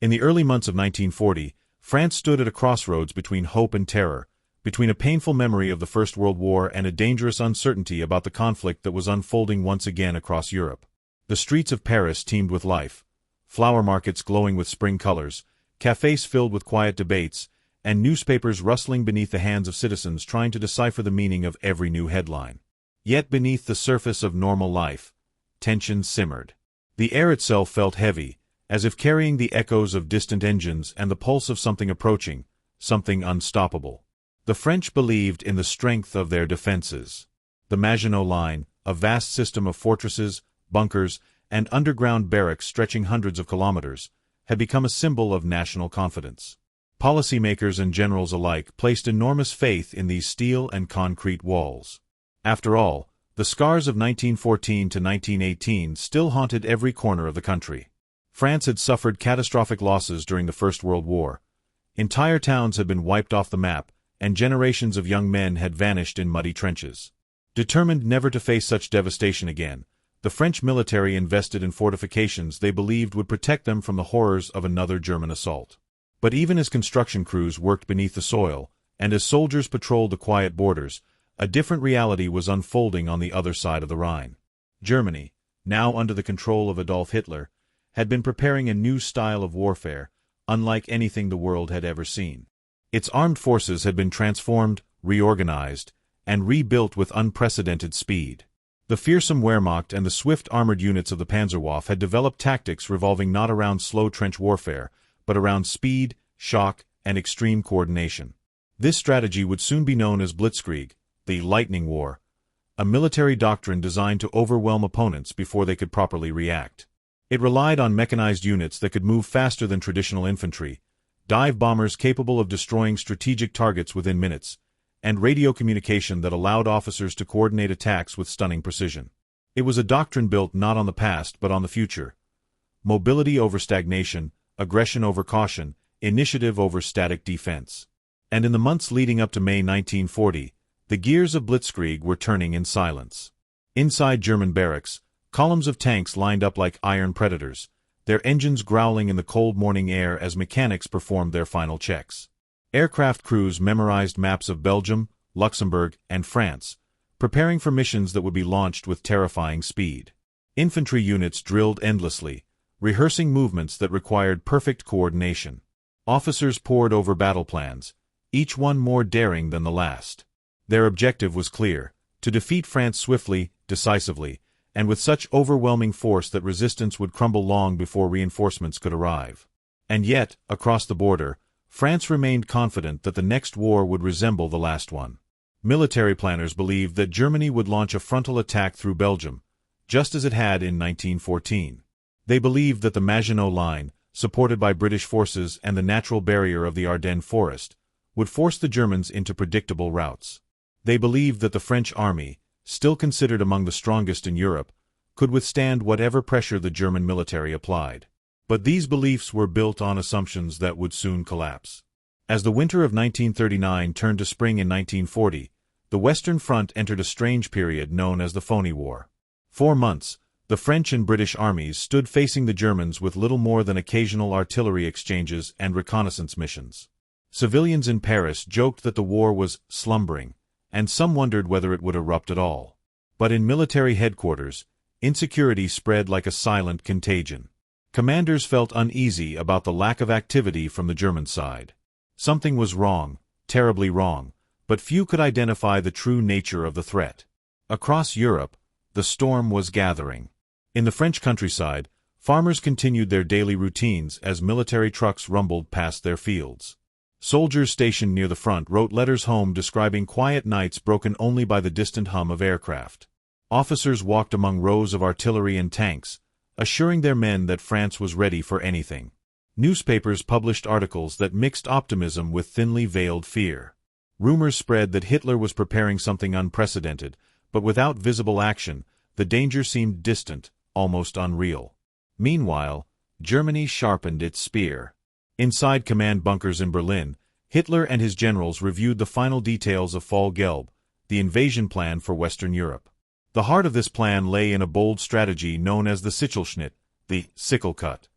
In the early months of 1940, France stood at a crossroads between hope and terror, between a painful memory of the First World War and a dangerous uncertainty about the conflict that was unfolding once again across Europe. The streets of Paris teemed with life, flower markets glowing with spring colors, cafes filled with quiet debates, and newspapers rustling beneath the hands of citizens trying to decipher the meaning of every new headline. Yet beneath the surface of normal life, tension simmered. The air itself felt heavy, as if carrying the echoes of distant engines and the pulse of something approaching, something unstoppable. The French believed in the strength of their defenses. The Maginot Line, a vast system of fortresses, bunkers, and underground barracks stretching hundreds of kilometers, had become a symbol of national confidence. Policymakers and generals alike placed enormous faith in these steel and concrete walls. After all, the scars of 1914 to 1918 still haunted every corner of the country. France had suffered catastrophic losses during the First World War. Entire towns had been wiped off the map, and generations of young men had vanished in muddy trenches. Determined never to face such devastation again, the French military invested in fortifications they believed would protect them from the horrors of another German assault. But even as construction crews worked beneath the soil, and as soldiers patrolled the quiet borders, a different reality was unfolding on the other side of the Rhine. Germany, now under the control of Adolf Hitler, had been preparing a new style of warfare, unlike anything the world had ever seen. Its armed forces had been transformed, reorganized, and rebuilt with unprecedented speed. The fearsome Wehrmacht and the swift armored units of the Panzerwaffe had developed tactics revolving not around slow trench warfare, but around speed, shock, and extreme coordination. This strategy would soon be known as Blitzkrieg, the lightning war, a military doctrine designed to overwhelm opponents before they could properly react. It relied on mechanized units that could move faster than traditional infantry, dive bombers capable of destroying strategic targets within minutes, and radio communication that allowed officers to coordinate attacks with stunning precision. It was a doctrine built not on the past but on the future. Mobility over stagnation, aggression over caution, initiative over static defense. And in the months leading up to May 1940, the gears of Blitzkrieg were turning in silence. Inside German barracks, columns of tanks lined up like iron predators, their engines growling in the cold morning air as mechanics performed their final checks. Aircraft crews memorized maps of Belgium, Luxembourg, and France, preparing for missions that would be launched with terrifying speed. Infantry units drilled endlessly, rehearsing movements that required perfect coordination. Officers pored over battle plans, each one more daring than the last. Their objective was clear: to defeat France swiftly, decisively, and with such overwhelming force that resistance would crumble long before reinforcements could arrive. And yet, across the border, France remained confident that the next war would resemble the last one. Military planners believed that Germany would launch a frontal attack through Belgium, just as it had in 1914. They believed that the Maginot Line, supported by British forces and the natural barrier of the Ardennes forest, would force the Germans into predictable routes. They believed that the French army, still considered among the strongest in Europe, could withstand whatever pressure the German military applied. But these beliefs were built on assumptions that would soon collapse. As the winter of 1939 turned to spring in 1940, the Western Front entered a strange period known as the Phoney War. 4 months, the French and British armies stood facing the Germans with little more than occasional artillery exchanges and reconnaissance missions. Civilians in Paris joked that the war was slumbering, and some wondered whether it would erupt at all. But in military headquarters, insecurity spread like a silent contagion. Commanders felt uneasy about the lack of activity from the German side. Something was wrong, terribly wrong, but few could identify the true nature of the threat. Across Europe, the storm was gathering. In the French countryside, farmers continued their daily routines as military trucks rumbled past their fields. Soldiers stationed near the front wrote letters home describing quiet nights broken only by the distant hum of aircraft. Officers walked among rows of artillery and tanks, assuring their men that France was ready for anything. Newspapers published articles that mixed optimism with thinly veiled fear. Rumors spread that Hitler was preparing something unprecedented, but without visible action, the danger seemed distant, almost unreal. Meanwhile, Germany sharpened its spear. Inside command bunkers in Berlin, Hitler and his generals reviewed the final details of Fall Gelb, the invasion plan for Western Europe. The heart of this plan lay in a bold strategy known as the Sichelschnitt, the sickle cut.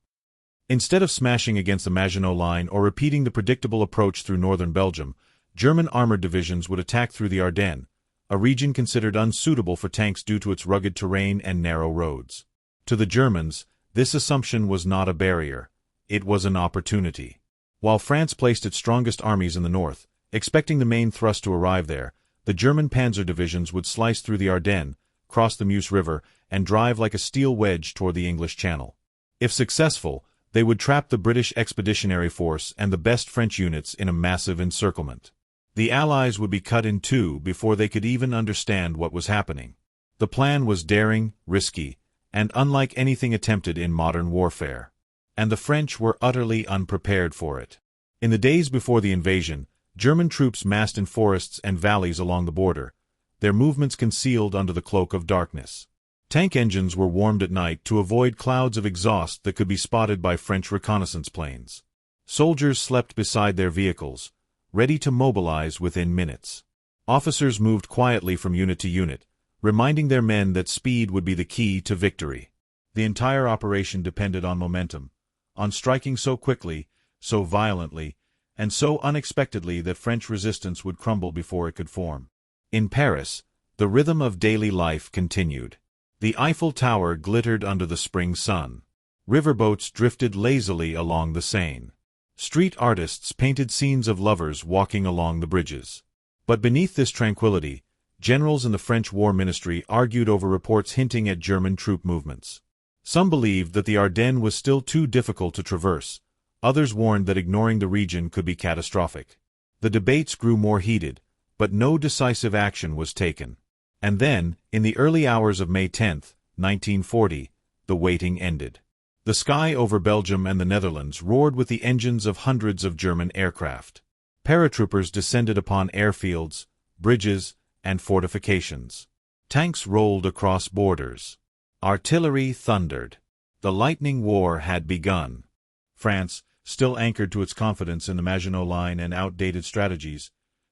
Instead of smashing against the Maginot Line or repeating the predictable approach through northern Belgium, German armored divisions would attack through the Ardennes, a region considered unsuitable for tanks due to its rugged terrain and narrow roads. To the Germans, this assumption was not a barrier, it was an opportunity. While France placed its strongest armies in the north, expecting the main thrust to arrive there, the German panzer divisions would slice through the Ardennes, cross the Meuse River, and drive like a steel wedge toward the English Channel. If successful, they would trap the British Expeditionary Force and the best French units in a massive encirclement. The Allies would be cut in two before they could even understand what was happening. The plan was daring, risky, and unlike anything attempted in modern warfare. And the French were utterly unprepared for it. In the days before the invasion, German troops massed in forests and valleys along the border, their movements concealed under the cloak of darkness. Tank engines were warmed at night to avoid clouds of exhaust that could be spotted by French reconnaissance planes. Soldiers slept beside their vehicles, ready to mobilize within minutes. Officers moved quietly from unit to unit, reminding their men that speed would be the key to victory. The entire operation depended on momentum, on striking so quickly, so violently, and so unexpectedly that French resistance would crumble before it could form. In Paris, the rhythm of daily life continued. The Eiffel Tower glittered under the spring sun. Riverboats drifted lazily along the Seine. Street artists painted scenes of lovers walking along the bridges. But beneath this tranquility, generals in the French War Ministry argued over reports hinting at German troop movements. Some believed that the Ardennes was still too difficult to traverse. Others warned that ignoring the region could be catastrophic. The debates grew more heated, but no decisive action was taken. And then, in the early hours of May 10, 1940, the waiting ended. The sky over Belgium and the Netherlands roared with the engines of hundreds of German aircraft. Paratroopers descended upon airfields, bridges, and fortifications. Tanks rolled across borders. Artillery thundered. The lightning war had begun. France, still anchored to its confidence in the Maginot Line and outdated strategies,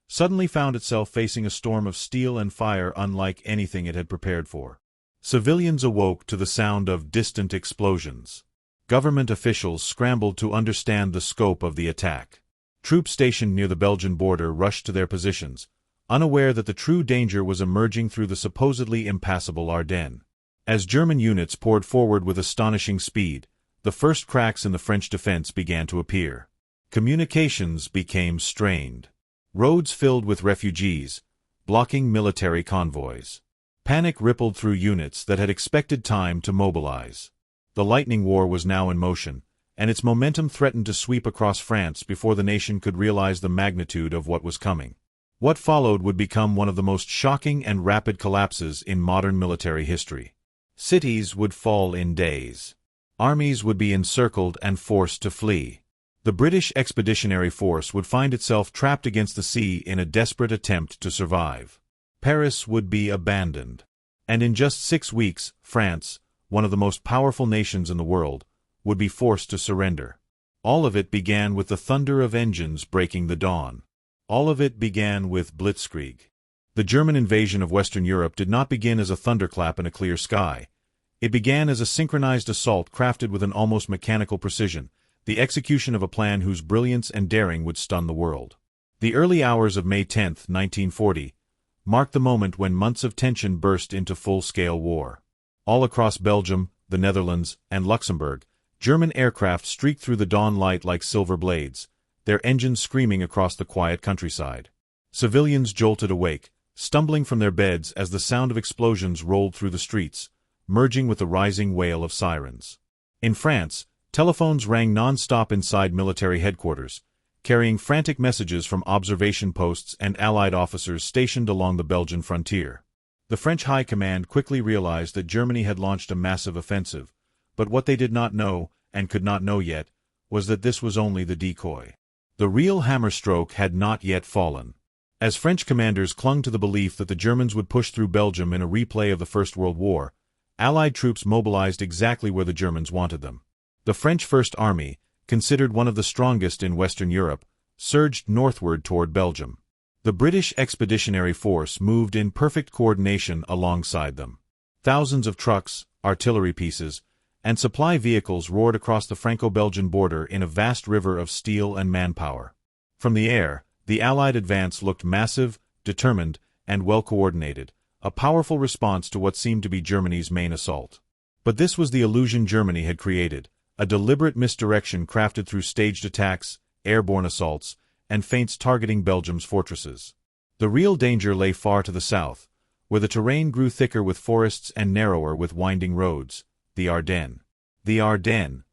suddenly found itself facing a storm of steel and fire unlike anything it had prepared for. Civilians awoke to the sound of distant explosions. Government officials scrambled to understand the scope of the attack. Troops stationed near the Belgian border rushed to their positions, unaware that the true danger was emerging through the supposedly impassable Ardennes. As German units poured forward with astonishing speed, the first cracks in the French defense began to appear. Communications became strained. Roads filled with refugees, blocking military convoys. Panic rippled through units that had expected time to mobilize. The lightning war was now in motion, and its momentum threatened to sweep across France before the nation could realize the magnitude of what was coming. What followed would become one of the most shocking and rapid collapses in modern military history. Cities would fall in days. Armies would be encircled and forced to flee. The British Expeditionary Force would find itself trapped against the sea in a desperate attempt to survive. Paris would be abandoned. And in just 6 weeks, France, one of the most powerful nations in the world, would be forced to surrender. All of it began with the thunder of engines breaking the dawn. All of it began with Blitzkrieg. The German invasion of Western Europe did not begin as a thunderclap in a clear sky. It began as a synchronized assault crafted with an almost mechanical precision, the execution of a plan whose brilliance and daring would stun the world. The early hours of May 10, 1940, marked the moment when months of tension burst into full-scale war. All across Belgium, the Netherlands, and Luxembourg, German aircraft streaked through the dawn light like silver blades, their engines screaming across the quiet countryside. Civilians jolted awake, stumbling from their beds as the sound of explosions rolled through the streets, merging with the rising wail of sirens. In France, telephones rang non-stop inside military headquarters, carrying frantic messages from observation posts and Allied officers stationed along the Belgian frontier. The French High Command quickly realized that Germany had launched a massive offensive, but what they did not know, and could not know yet, was that this was only the decoy. The real hammerstroke had not yet fallen. As French commanders clung to the belief that the Germans would push through Belgium in a replay of the First World War, Allied troops mobilized exactly where the Germans wanted them. The French First Army, considered one of the strongest in Western Europe, surged northward toward Belgium. The British Expeditionary Force moved in perfect coordination alongside them. Thousands of trucks, artillery pieces, and supply vehicles roared across the Franco-Belgian border in a vast river of steel and manpower. From the air, the Allied advance looked massive, determined, and well-coordinated, a powerful response to what seemed to be Germany's main assault. But this was the illusion Germany had created, a deliberate misdirection crafted through staged attacks, airborne assaults, and feints targeting Belgium's fortresses. The real danger lay far to the south, where the terrain grew thicker with forests and narrower with winding roads, the Ardennes. The Ardennes,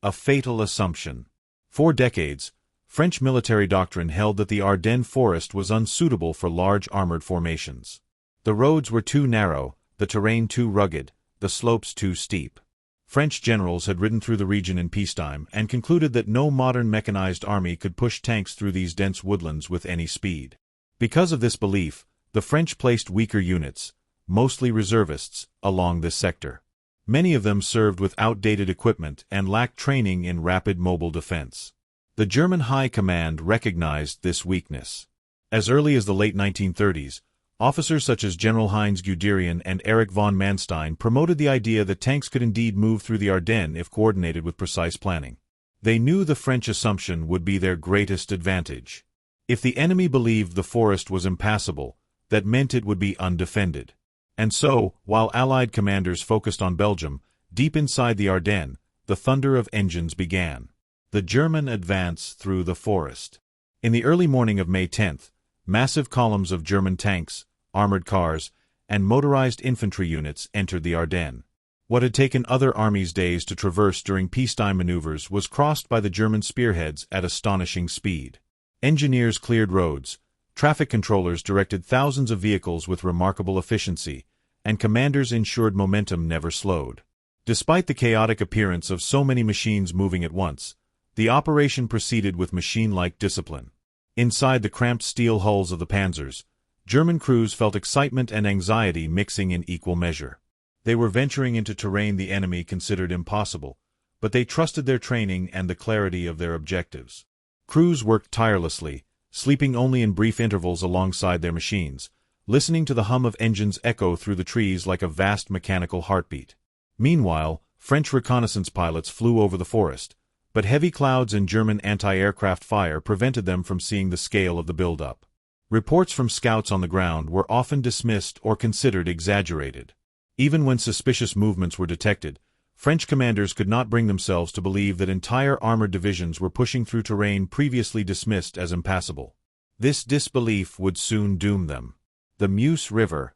a fatal assumption. For decades, French military doctrine held that the Ardennes forest was unsuitable for large armored formations. The roads were too narrow, the terrain too rugged, the slopes too steep. French generals had ridden through the region in peacetime and concluded that no modern mechanized army could push tanks through these dense woodlands with any speed. Because of this belief, the French placed weaker units, mostly reservists, along this sector. Many of them served with outdated equipment and lacked training in rapid mobile defense. The German High Command recognized this weakness. As early as the late 1930s, officers such as General Heinz Guderian and Erich von Manstein promoted the idea that tanks could indeed move through the Ardennes if coordinated with precise planning. They knew the French assumption would be their greatest advantage. If the enemy believed the forest was impassable, that meant it would be undefended. And so, while Allied commanders focused on Belgium, deep inside the Ardennes, the thunder of engines began. The German advance through the forest. In the early morning of May 10th, massive columns of German tanks, armored cars, and motorized infantry units entered the Ardennes. What had taken other armies days to traverse during peacetime maneuvers was crossed by the German spearheads at astonishing speed. Engineers cleared roads, traffic controllers directed thousands of vehicles with remarkable efficiency, and commanders ensured momentum never slowed. Despite the chaotic appearance of so many machines moving at once, the operation proceeded with machine-like discipline. Inside the cramped steel hulls of the panzers, German crews felt excitement and anxiety mixing in equal measure. They were venturing into terrain the enemy considered impossible, but they trusted their training and the clarity of their objectives. Crews worked tirelessly, sleeping only in brief intervals alongside their machines, listening to the hum of engines echo through the trees like a vast mechanical heartbeat. Meanwhile, French reconnaissance pilots flew over the forest, but heavy clouds and German anti-aircraft fire prevented them from seeing the scale of the buildup. Reports from scouts on the ground were often dismissed or considered exaggerated. Even when suspicious movements were detected, French commanders could not bring themselves to believe that entire armored divisions were pushing through terrain previously dismissed as impassable. This disbelief would soon doom them. The Meuse River,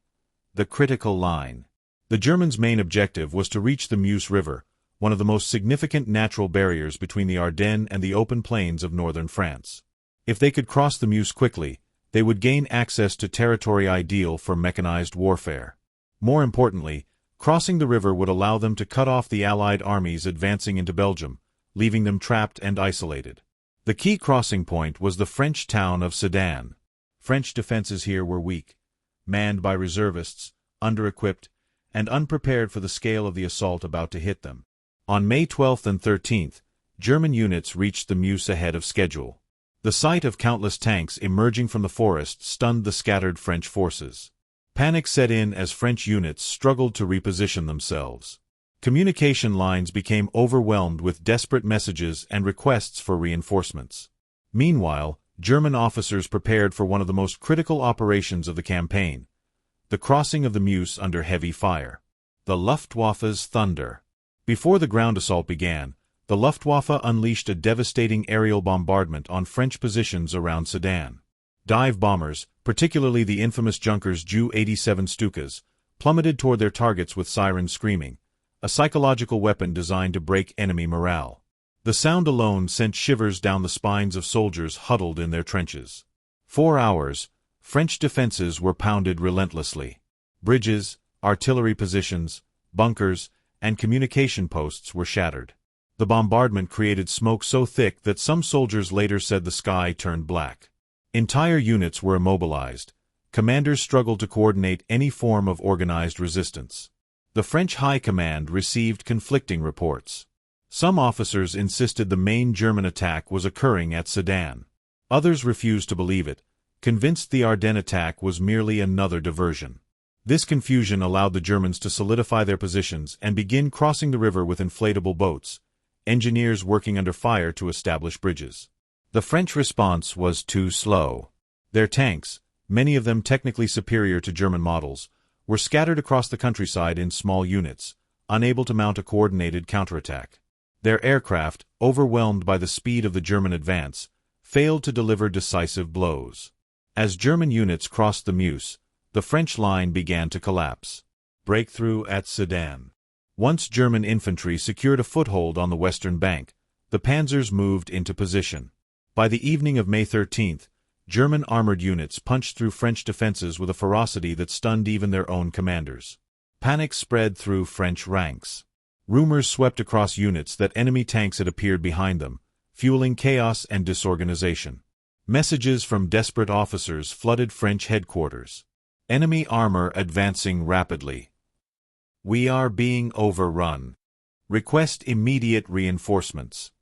the critical line. The Germans' main objective was to reach the Meuse River, one of the most significant natural barriers between the Ardennes and the open plains of northern France. If they could cross the Meuse quickly, they would gain access to territory ideal for mechanized warfare. More importantly, crossing the river would allow them to cut off the Allied armies advancing into Belgium, leaving them trapped and isolated. The key crossing point was the French town of Sedan. French defenses here were weak, manned by reservists, under-equipped, and unprepared for the scale of the assault about to hit them. On May 12th and 13th, German units reached the Meuse ahead of schedule. The sight of countless tanks emerging from the forest stunned the scattered French forces. Panic set in as French units struggled to reposition themselves. Communication lines became overwhelmed with desperate messages and requests for reinforcements. Meanwhile, German officers prepared for one of the most critical operations of the campaign, the crossing of the Meuse under heavy fire. The Luftwaffe's thunder. Before the ground assault began, the Luftwaffe unleashed a devastating aerial bombardment on French positions around Sedan. Dive bombers, particularly the infamous Junkers Ju-87 Stukas, plummeted toward their targets with sirens screaming, a psychological weapon designed to break enemy morale. The sound alone sent shivers down the spines of soldiers huddled in their trenches. For hours, French defenses were pounded relentlessly. Bridges, artillery positions, bunkers, and communication posts were shattered. The bombardment created smoke so thick that some soldiers later said the sky turned black. Entire units were immobilized. Commanders struggled to coordinate any form of organized resistance. The French High Command received conflicting reports. Some officers insisted the main German attack was occurring at Sedan. Others refused to believe it, convinced the Ardennes attack was merely another diversion. This confusion allowed the Germans to solidify their positions and begin crossing the river with inflatable boats, engineers working under fire to establish bridges. The French response was too slow. Their tanks, many of them technically superior to German models, were scattered across the countryside in small units, unable to mount a coordinated counterattack. Their aircraft, overwhelmed by the speed of the German advance, failed to deliver decisive blows. As German units crossed the Meuse, the French line began to collapse. Breakthrough at Sedan. Once German infantry secured a foothold on the western bank, the panzers moved into position. By the evening of May 13, German armored units punched through French defenses with a ferocity that stunned even their own commanders. Panic spread through French ranks. Rumors swept across units that enemy tanks had appeared behind them, fueling chaos and disorganization. Messages from desperate officers flooded French headquarters. Enemy armor advancing rapidly. We are being overrun. Request immediate reinforcements.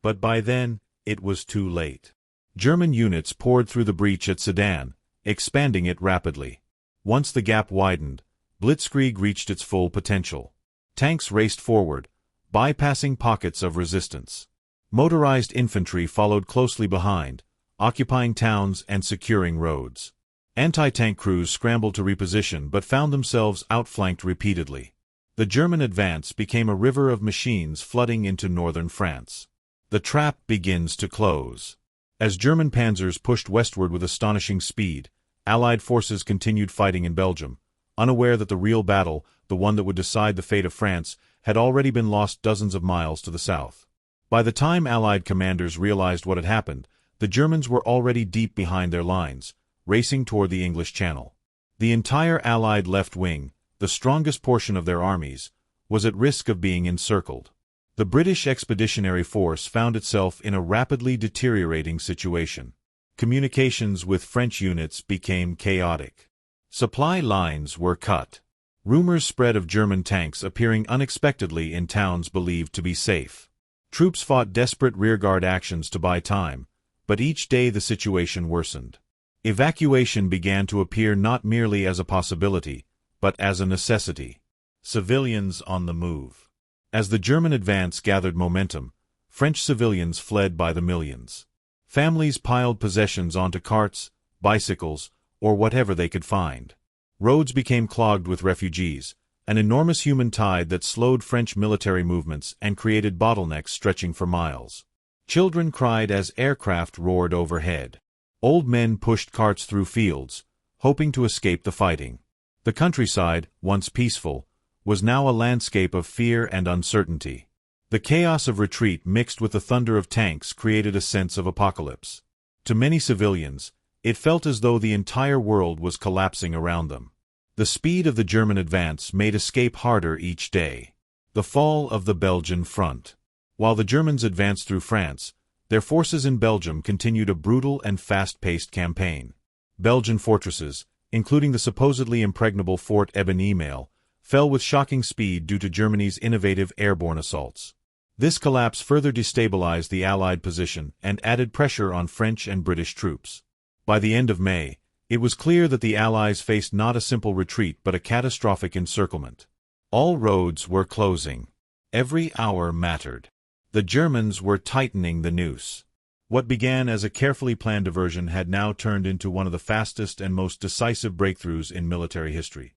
But by then, it was too late. German units poured through the breach at Sedan, expanding it rapidly. Once the gap widened, Blitzkrieg reached its full potential. Tanks raced forward, bypassing pockets of resistance. Motorized infantry followed closely behind, occupying towns and securing roads. Anti-tank crews scrambled to reposition but found themselves outflanked repeatedly. The German advance became a river of machines flooding into northern France. The trap begins to close. As German panzers pushed westward with astonishing speed, Allied forces continued fighting in Belgium, unaware that the real battle, the one that would decide the fate of France, had already been lost dozens of miles to the south. By the time Allied commanders realized what had happened, the Germans were already deep behind their lines, racing toward the English Channel. The entire Allied left wing, the strongest portion of their armies, was at risk of being encircled. The British Expeditionary Force found itself in a rapidly deteriorating situation. Communications with French units became chaotic. Supply lines were cut. Rumors spread of German tanks appearing unexpectedly in towns believed to be safe. Troops fought desperate rearguard actions to buy time, but each day the situation worsened. Evacuation began to appear not merely as a possibility, but as a necessity. Civilians on the move. As the German advance gathered momentum, French civilians fled by the millions. Families piled possessions onto carts, bicycles, or whatever they could find. Roads became clogged with refugees, an enormous human tide that slowed French military movements and created bottlenecks stretching for miles. Children cried as aircraft roared overhead. Old men pushed carts through fields, hoping to escape the fighting. The countryside, once peaceful, was now a landscape of fear and uncertainty. The chaos of retreat mixed with the thunder of tanks created a sense of apocalypse. To many civilians, it felt as though the entire world was collapsing around them. The speed of the German advance made escape harder each day. The fall of the Belgian front. While the Germans advanced through France, their forces in Belgium continued a brutal and fast-paced campaign. Belgian fortresses, including the supposedly impregnable Fort Eben-Emael, fell with shocking speed due to Germany's innovative airborne assaults. This collapse further destabilized the Allied position and added pressure on French and British troops. By the end of May, it was clear that the Allies faced not a simple retreat but a catastrophic encirclement. All roads were closing. Every hour mattered. The Germans were tightening the noose. What began as a carefully planned diversion had now turned into one of the fastest and most decisive breakthroughs in military history.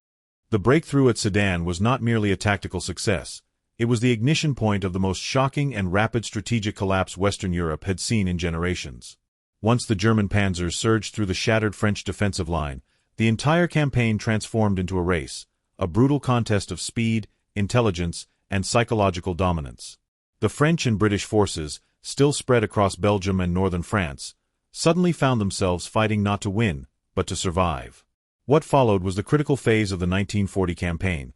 The breakthrough at Sedan was not merely a tactical success, it was the ignition point of the most shocking and rapid strategic collapse Western Europe had seen in generations. Once the German panzers surged through the shattered French defensive line, the entire campaign transformed into a race, a brutal contest of speed, intelligence, and psychological dominance. The French and British forces, still spread across Belgium and northern France, suddenly found themselves fighting not to win, but to survive. What followed was the critical phase of the 1940 campaign.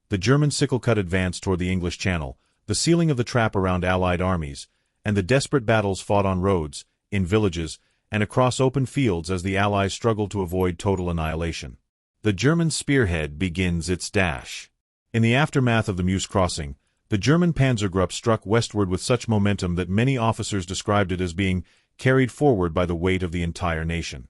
The German sickle-cut advance toward the English Channel, the sealing of the trap around Allied armies, and the desperate battles fought on roads, in villages, and across open fields as the Allies struggled to avoid total annihilation. The German spearhead begins its dash. In the aftermath of the Meuse crossing, the German Panzergruppe struck westward with such momentum that many officers described it as being carried forward by the weight of the entire nation.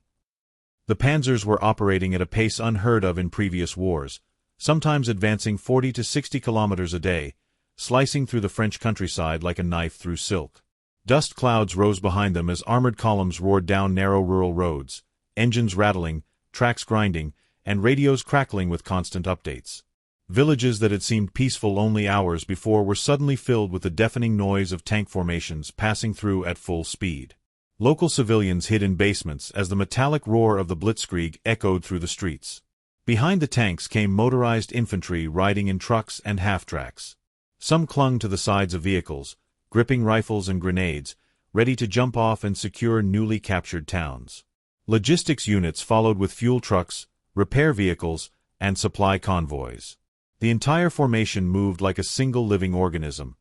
The panzers were operating at a pace unheard of in previous wars, sometimes advancing 40 to 60 kilometers a day, slicing through the French countryside like a knife through silk. Dust clouds rose behind them as armored columns roared down narrow rural roads, engines rattling, tracks grinding, and radios crackling with constant updates. Villages that had seemed peaceful only hours before were suddenly filled with the deafening noise of tank formations passing through at full speed. Local civilians hid in basements as the metallic roar of the Blitzkrieg echoed through the streets. Behind the tanks came motorized infantry riding in trucks and half-tracks. Some clung to the sides of vehicles, gripping rifles and grenades, ready to jump off and secure newly captured towns. Logistics units followed with fuel trucks, repair vehicles, and supply convoys. The entire formation moved like a single living organism,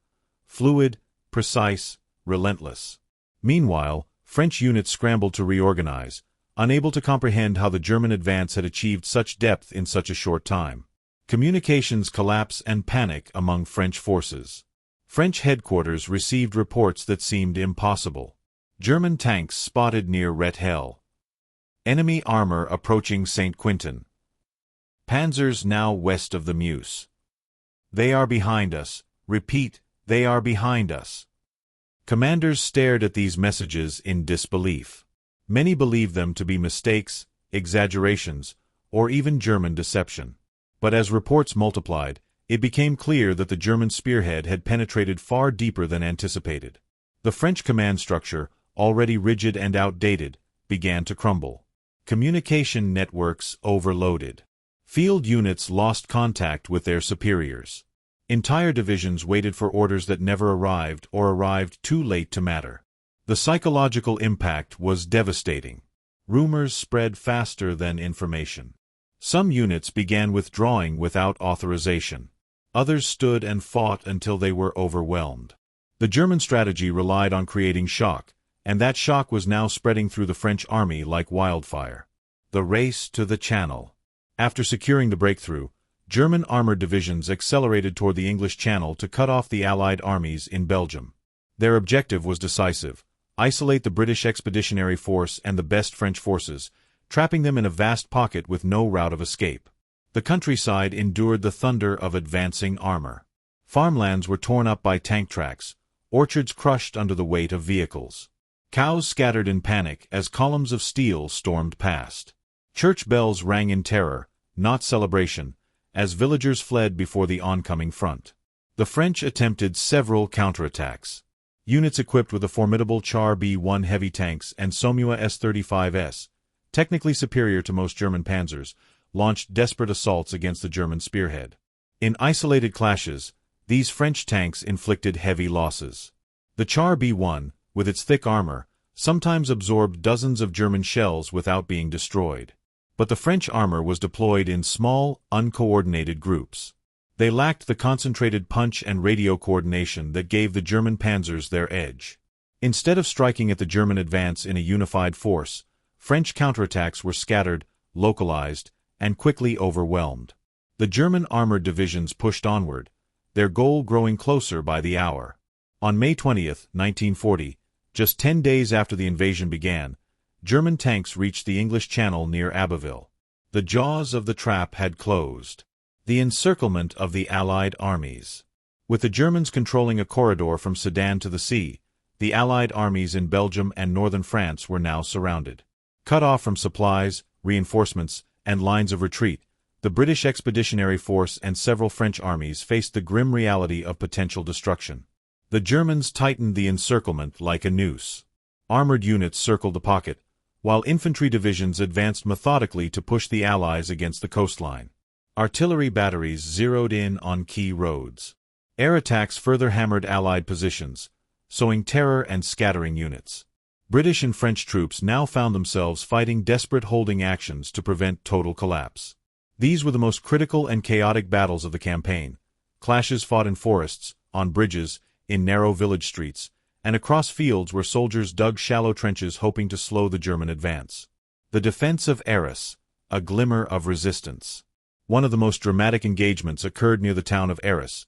fluid, precise, relentless. Meanwhile, French units scrambled to reorganize, unable to comprehend how the German advance had achieved such depth in such a short time. Communications collapse and panic among French forces. French headquarters received reports that seemed impossible. German tanks spotted near Rethel. Enemy armor approaching St. Quentin. Panzers now west of the Meuse. They are behind us. Repeat, they are behind us. Commanders stared at these messages in disbelief. Many believed them to be mistakes, exaggerations, or even German deception. But as reports multiplied, it became clear that the German spearhead had penetrated far deeper than anticipated. The French command structure, already rigid and outdated, began to crumble. Communication networks overloaded. Field units lost contact with their superiors. Entire divisions waited for orders that never arrived or arrived too late to matter. The psychological impact was devastating. Rumors spread faster than information. Some units began withdrawing without authorization. Others stood and fought until they were overwhelmed. The German strategy relied on creating shock, and that shock was now spreading through the French army like wildfire. The race to the Channel. After securing the breakthrough, German armored divisions accelerated toward the English Channel to cut off the Allied armies in Belgium. Their objective was decisive: isolate the British Expeditionary Force and the best French forces, trapping them in a vast pocket with no route of escape. The countryside endured the thunder of advancing armor. Farmlands were torn up by tank tracks, orchards crushed under the weight of vehicles. Cows scattered in panic as columns of steel stormed past. Church bells rang in terror, not celebration, as villagers fled before the oncoming front. The French attempted several counterattacks. Units equipped with the formidable Char B-1 heavy tanks and Somua S-35S, technically superior to most German panzers, launched desperate assaults against the German spearhead. In isolated clashes, these French tanks inflicted heavy losses. The Char B-1, with its thick armor, sometimes absorbed dozens of German shells without being destroyed. But the French armor was deployed in small, uncoordinated groups. They lacked the concentrated punch and radio coordination that gave the German panzers their edge. Instead of striking at the German advance in a unified force, French counterattacks were scattered, localized, and quickly overwhelmed. The German armored divisions pushed onward, their goal growing closer by the hour. On May 20, 1940, just 10 days after the invasion began, German tanks reached the English Channel near Abbeville. The jaws of the trap had closed. The encirclement of the Allied armies. With the Germans controlling a corridor from Sedan to the sea, the Allied armies in Belgium and northern France were now surrounded. Cut off from supplies, reinforcements, and lines of retreat, the British Expeditionary Force and several French armies faced the grim reality of potential destruction. The Germans tightened the encirclement like a noose. Armored units circled the pocket, while infantry divisions advanced methodically to push the Allies against the coastline. Artillery batteries zeroed in on key roads. Air attacks further hammered Allied positions, sowing terror and scattering units. British and French troops now found themselves fighting desperate holding actions to prevent total collapse. These were the most critical and chaotic battles of the campaign. Clashes fought in forests, on bridges, in narrow village streets, and across fields where soldiers dug shallow trenches hoping to slow the German advance. The defense of Arras, a glimmer of resistance. One of the most dramatic engagements occurred near the town of Arras,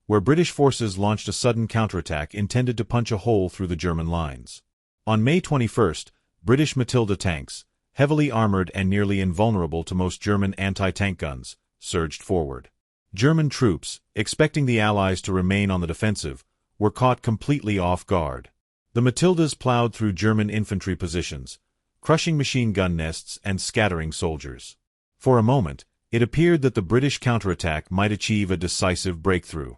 where British forces launched a sudden counterattack intended to punch a hole through the German lines. On May 21, British Matilda tanks, heavily armored and nearly invulnerable to most German anti-tank guns, surged forward. German troops, expecting the Allies to remain on the defensive, were caught completely off guard. The Matildas plowed through German infantry positions, crushing machine gun nests and scattering soldiers. For a moment, it appeared that the British counterattack might achieve a decisive breakthrough.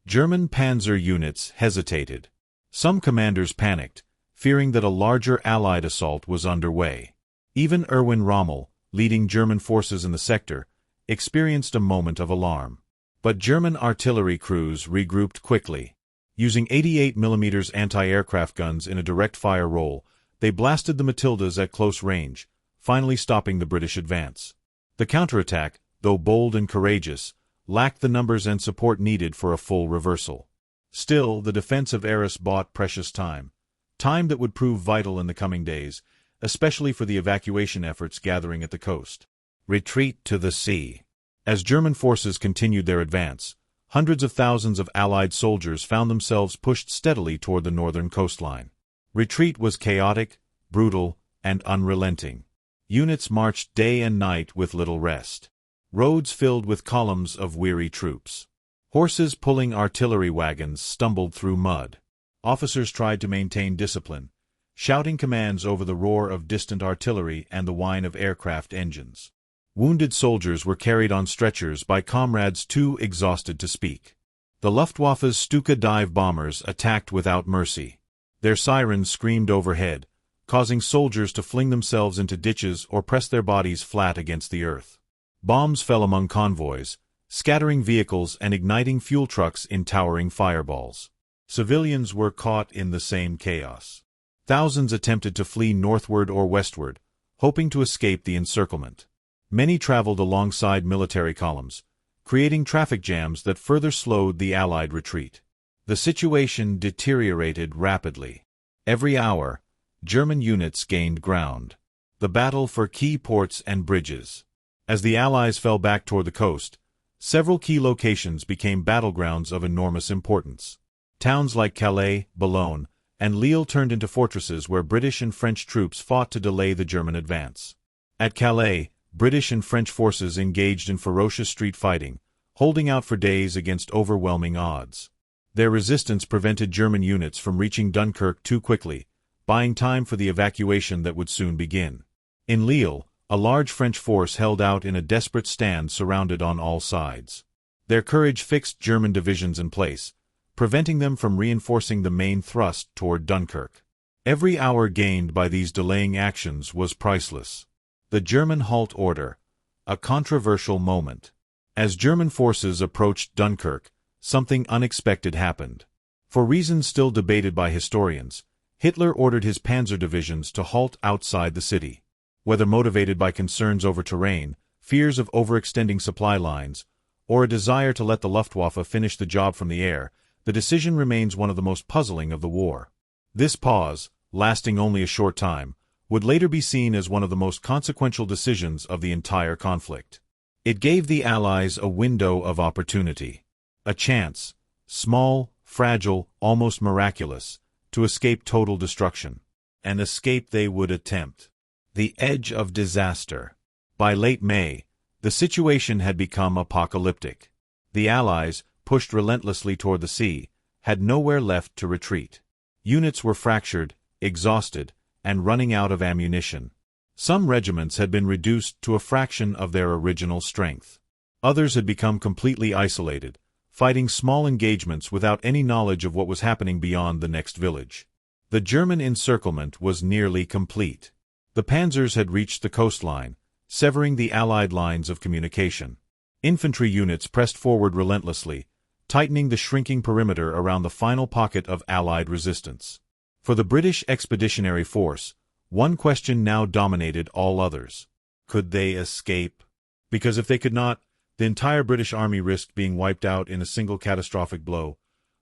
German panzer units hesitated. Some commanders panicked, fearing that a larger Allied assault was underway. Even Erwin Rommel, leading German forces in the sector, experienced a moment of alarm. But German artillery crews regrouped quickly. Using 88mm anti-aircraft guns in a direct-fire role, they blasted the Matildas at close range, finally stopping the British advance. The counterattack, though bold and courageous, lacked the numbers and support needed for a full reversal. Still, the defense of Arras bought precious time that would prove vital in the coming days, especially for the evacuation efforts gathering at the coast. Retreat to the sea. As German forces continued their advance, hundreds of thousands of Allied soldiers found themselves pushed steadily toward the northern coastline. Retreat was chaotic, brutal, and unrelenting. Units marched day and night with little rest. Roads filled with columns of weary troops. Horses pulling artillery wagons stumbled through mud. Officers tried to maintain discipline, shouting commands over the roar of distant artillery and the whine of aircraft engines. Wounded soldiers were carried on stretchers by comrades too exhausted to speak. The Luftwaffe's Stuka dive bombers attacked without mercy. Their sirens screamed overhead, causing soldiers to fling themselves into ditches or press their bodies flat against the earth. Bombs fell among convoys, scattering vehicles and igniting fuel trucks in towering fireballs. Civilians were caught in the same chaos. Thousands attempted to flee northward or westward, hoping to escape the encirclement. Many traveled alongside military columns, creating traffic jams that further slowed the Allied retreat. The situation deteriorated rapidly. Every hour, German units gained ground. The battle for key ports and bridges. As the Allies fell back toward the coast, several key locations became battlegrounds of enormous importance. Towns like Calais, Boulogne, and Lille turned into fortresses where British and French troops fought to delay the German advance. At Calais, British and French forces engaged in ferocious street fighting, holding out for days against overwhelming odds. Their resistance prevented German units from reaching Dunkirk too quickly, buying time for the evacuation that would soon begin. In Lille, a large French force held out in a desperate stand surrounded on all sides. Their courage fixed German divisions in place, preventing them from reinforcing the main thrust toward Dunkirk. Every hour gained by these delaying actions was priceless. The German halt order, a controversial moment. As German forces approached Dunkirk, something unexpected happened. For reasons still debated by historians, Hitler ordered his panzer divisions to halt outside the city. Whether motivated by concerns over terrain, fears of overextending supply lines, or a desire to let the Luftwaffe finish the job from the air, the decision remains one of the most puzzling of the war. This pause, lasting only a short time, would later be seen as one of the most consequential decisions of the entire conflict. It gave the Allies a window of opportunity. A chance, small, fragile, almost miraculous, to escape total destruction. An escape they would attempt. The edge of disaster. By late May, the situation had become apocalyptic. The Allies, pushed relentlessly toward the sea, had nowhere left to retreat. Units were fractured, exhausted, and running out of ammunition. Some regiments had been reduced to a fraction of their original strength. Others had become completely isolated, fighting small engagements without any knowledge of what was happening beyond the next village. The German encirclement was nearly complete. The panzers had reached the coastline, severing the Allied lines of communication. Infantry units pressed forward relentlessly, tightening the shrinking perimeter around the final pocket of Allied resistance. For the British Expeditionary Force, one question now dominated all others. Could they escape? Because if they could not, the entire British Army risked being wiped out in a single catastrophic blow,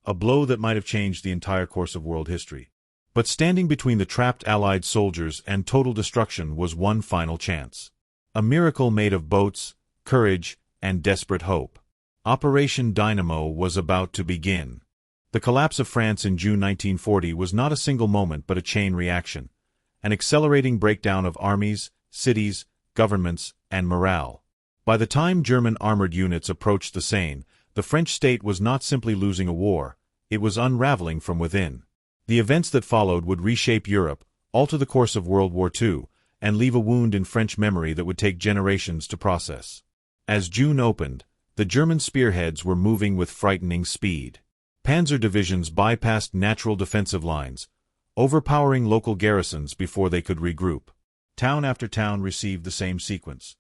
a blow that might have changed the entire course of world history. But standing between the trapped Allied soldiers and total destruction was one final chance. A miracle made of boats, courage, and desperate hope. Operation Dynamo was about to begin. The collapse of France in June 1940 was not a single moment but a chain reaction, an accelerating breakdown of armies, cities, governments, and morale. By the time German armored units approached the Seine, the French state was not simply losing a war, it was unraveling from within. The events that followed would reshape Europe, alter the course of World War II, and leave a wound in French memory that would take generations to process. As June opened, the German spearheads were moving with frightening speed. Panzer divisions bypassed natural defensive lines, overpowering local garrisons before they could regroup. Town after town received the same sequence.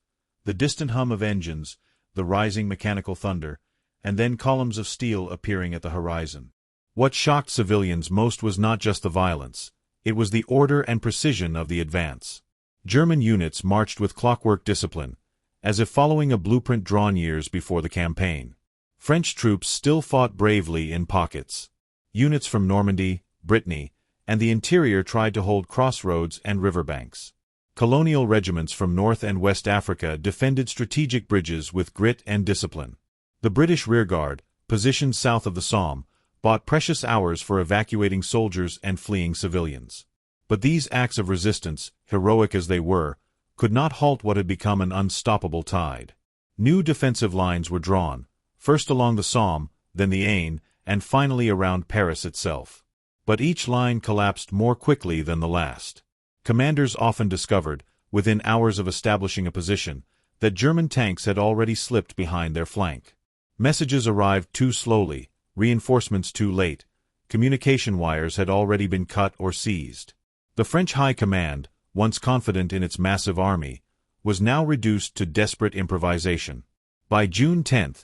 The distant hum of engines, the rising mechanical thunder, and then columns of steel appearing at the horizon. What shocked civilians most was not just the violence, it was the order and precision of the advance. German units marched with clockwork discipline, as if following a blueprint drawn years before the campaign. French troops still fought bravely in pockets. Units from Normandy, Brittany, and the interior tried to hold crossroads and riverbanks. Colonial regiments from North and West Africa defended strategic bridges with grit and discipline. The British rearguard, positioned south of the Somme, bought precious hours for evacuating soldiers and fleeing civilians. But these acts of resistance, heroic as they were, could not halt what had become an unstoppable tide. New defensive lines were drawn, first along the Somme, then the Aisne, and finally around Paris itself. But each line collapsed more quickly than the last. Commanders often discovered, within hours of establishing a position, that German tanks had already slipped behind their flank. Messages arrived too slowly, reinforcements too late, communication wires had already been cut or seized. The French High Command, once confident in its massive army, was now reduced to desperate improvisation. By June 10,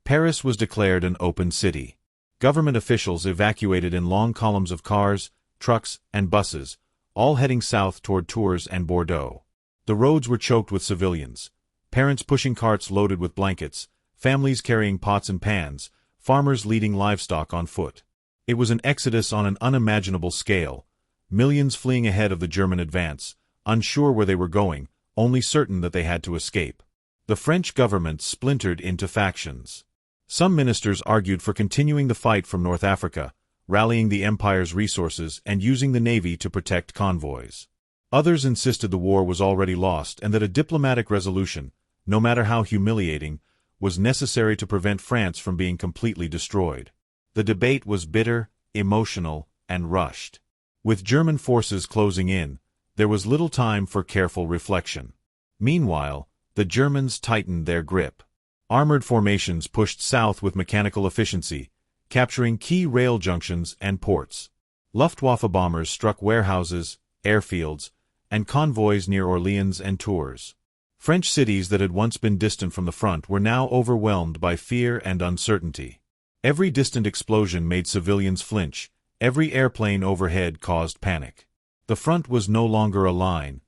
Paris was declared an open city. Government officials evacuated in long columns of cars, trucks, and buses, all heading south toward Tours and Bordeaux. The roads were choked with civilians, parents pushing carts loaded with blankets, families carrying pots and pans, farmers leading livestock on foot. It was an exodus on an unimaginable scale, millions fleeing ahead of the German advance, unsure where they were going, only certain that they had to escape. The French government splintered into factions. Some ministers argued for continuing the fight from North Africa, rallying the empire's resources and using the navy to protect convoys. Others insisted the war was already lost and that a diplomatic resolution, no matter how humiliating, was necessary to prevent France from being completely destroyed. The debate was bitter, emotional, and rushed. With German forces closing in, there was little time for careful reflection. Meanwhile, the Germans tightened their grip. Armored formations pushed south with mechanical efficiency, capturing key rail junctions and ports. Luftwaffe bombers struck warehouses, airfields, and convoys near Orleans and Tours. French cities that had once been distant from the front were now overwhelmed by fear and uncertainty. Every distant explosion made civilians flinch, every airplane overhead caused panic. The front was no longer a line,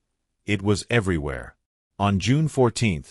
it was everywhere. On June 14,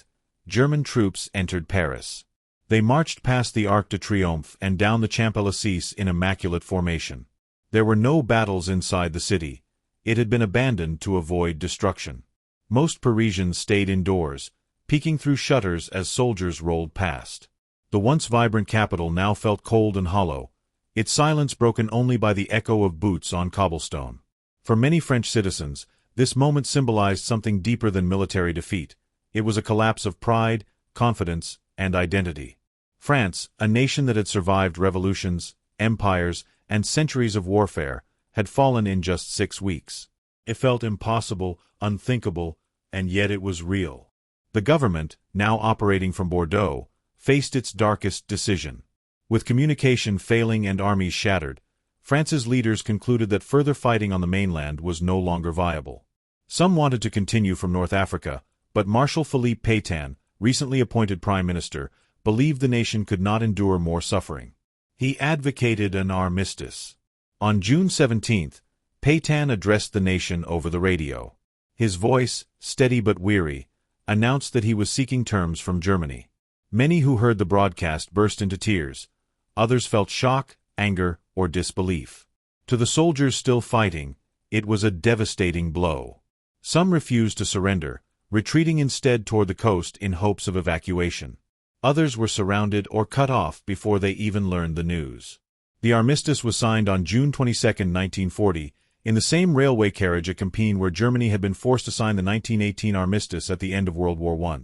German troops entered Paris. They marched past the Arc de Triomphe and down the Champs-Élysées in immaculate formation. There were no battles inside the city. It had been abandoned to avoid destruction. Most Parisians stayed indoors, peeking through shutters as soldiers rolled past. The once vibrant capital now felt cold and hollow, its silence broken only by the echo of boots on cobblestone. For many French citizens, this moment symbolized something deeper than military defeat. It was a collapse of pride, confidence, and identity. France, a nation that had survived revolutions, empires, and centuries of warfare, had fallen in just 6 weeks. It felt impossible, unthinkable, and yet it was real. The government, now operating from Bordeaux, faced its darkest decision. With communication failing and armies shattered, France's leaders concluded that further fighting on the mainland was no longer viable. Some wanted to continue from North Africa, but Marshal Philippe Pétain, recently appointed prime minister, believed the nation could not endure more suffering. He advocated an armistice. On June 17, Pétain addressed the nation over the radio. His voice, steady but weary, announced that he was seeking terms from Germany. Many who heard the broadcast burst into tears. Others felt shock, anger, or disbelief. To the soldiers still fighting, it was a devastating blow. Some refused to surrender, retreating instead toward the coast in hopes of evacuation. Others were surrounded or cut off before they even learned the news. The armistice was signed on June 22, 1940, In the same railway carriage at Compiègne where Germany had been forced to sign the 1918 armistice at the end of World War I.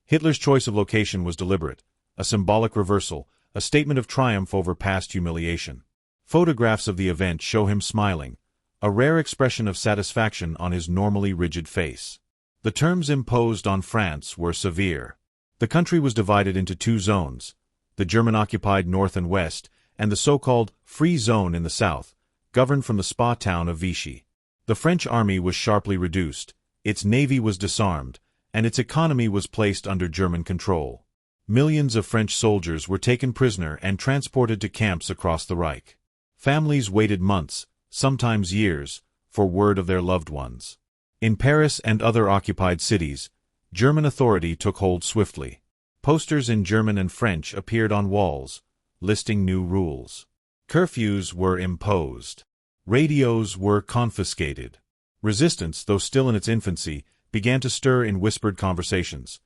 Hitler's choice of location was deliberate, a symbolic reversal, a statement of triumph over past humiliation. Photographs of the event show him smiling, a rare expression of satisfaction on his normally rigid face. The terms imposed on France were severe. The country was divided into two zones, the German-occupied North and West, and the so-called Free Zone in the South, governed from the spa town of Vichy. The French army was sharply reduced, its navy was disarmed, and its economy was placed under German control. Millions of French soldiers were taken prisoner and transported to camps across the Reich. Families waited months, sometimes years, for word of their loved ones. In Paris and other occupied cities, German authority took hold swiftly. Posters in German and French appeared on walls, listing new rules. Curfews were imposed. Radios were confiscated. Resistance, though still in its infancy, began to stir in whispered conversations.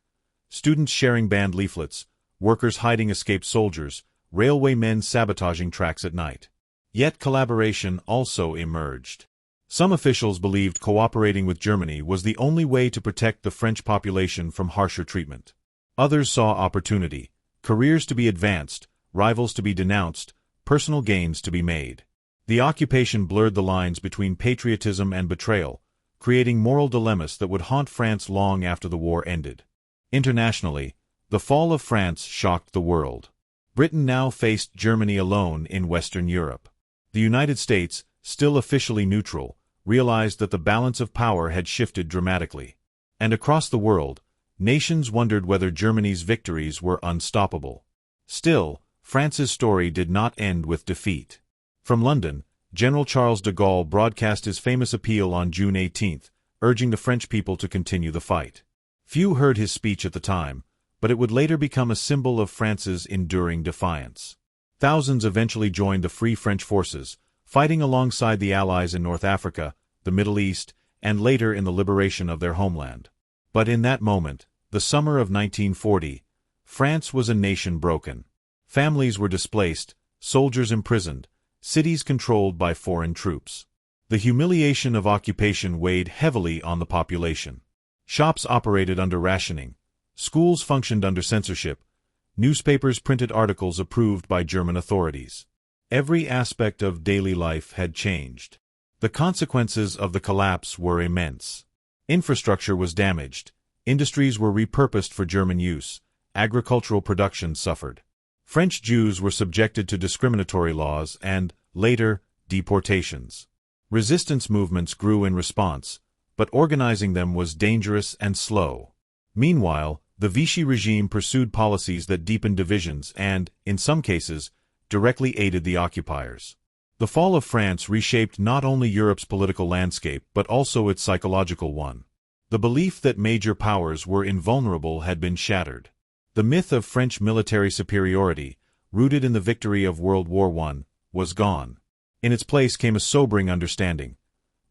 Students sharing banned leaflets, workers hiding escaped soldiers, railway men sabotaging tracks at night. Yet collaboration also emerged. Some officials believed cooperating with Germany was the only way to protect the French population from harsher treatment. Others saw opportunity, careers to be advanced, rivals to be denounced, personal gains to be made. The occupation blurred the lines between patriotism and betrayal, creating moral dilemmas that would haunt France long after the war ended. Internationally, the fall of France shocked the world. Britain now faced Germany alone in Western Europe. The United States, still officially neutral, realized that the balance of power had shifted dramatically. And across the world, nations wondered whether Germany's victories were unstoppable. Still, France's story did not end with defeat. From London, General Charles de Gaulle broadcast his famous appeal on June 18, urging the French people to continue the fight. Few heard his speech at the time, but it would later become a symbol of France's enduring defiance. Thousands eventually joined the Free French forces, fighting alongside the Allies in North Africa, the Middle East, and later in the liberation of their homeland. But in that moment, the summer of 1940, France was a nation broken. Families were displaced, soldiers imprisoned, cities controlled by foreign troops. The humiliation of occupation weighed heavily on the population. Shops operated under rationing, schools functioned under censorship, newspapers printed articles approved by German authorities. Every aspect of daily life had changed. The consequences of the collapse were immense. Infrastructure was damaged, industries were repurposed for German use, agricultural production suffered. French Jews were subjected to discriminatory laws and, later, deportations. Resistance movements grew in response, but organizing them was dangerous and slow. Meanwhile, the Vichy regime pursued policies that deepened divisions and, in some cases, directly aided the occupiers. The fall of France reshaped not only Europe's political landscape but also its psychological one. The belief that major powers were invulnerable had been shattered. The myth of French military superiority, rooted in the victory of World War I, was gone. In its place came a sobering understanding.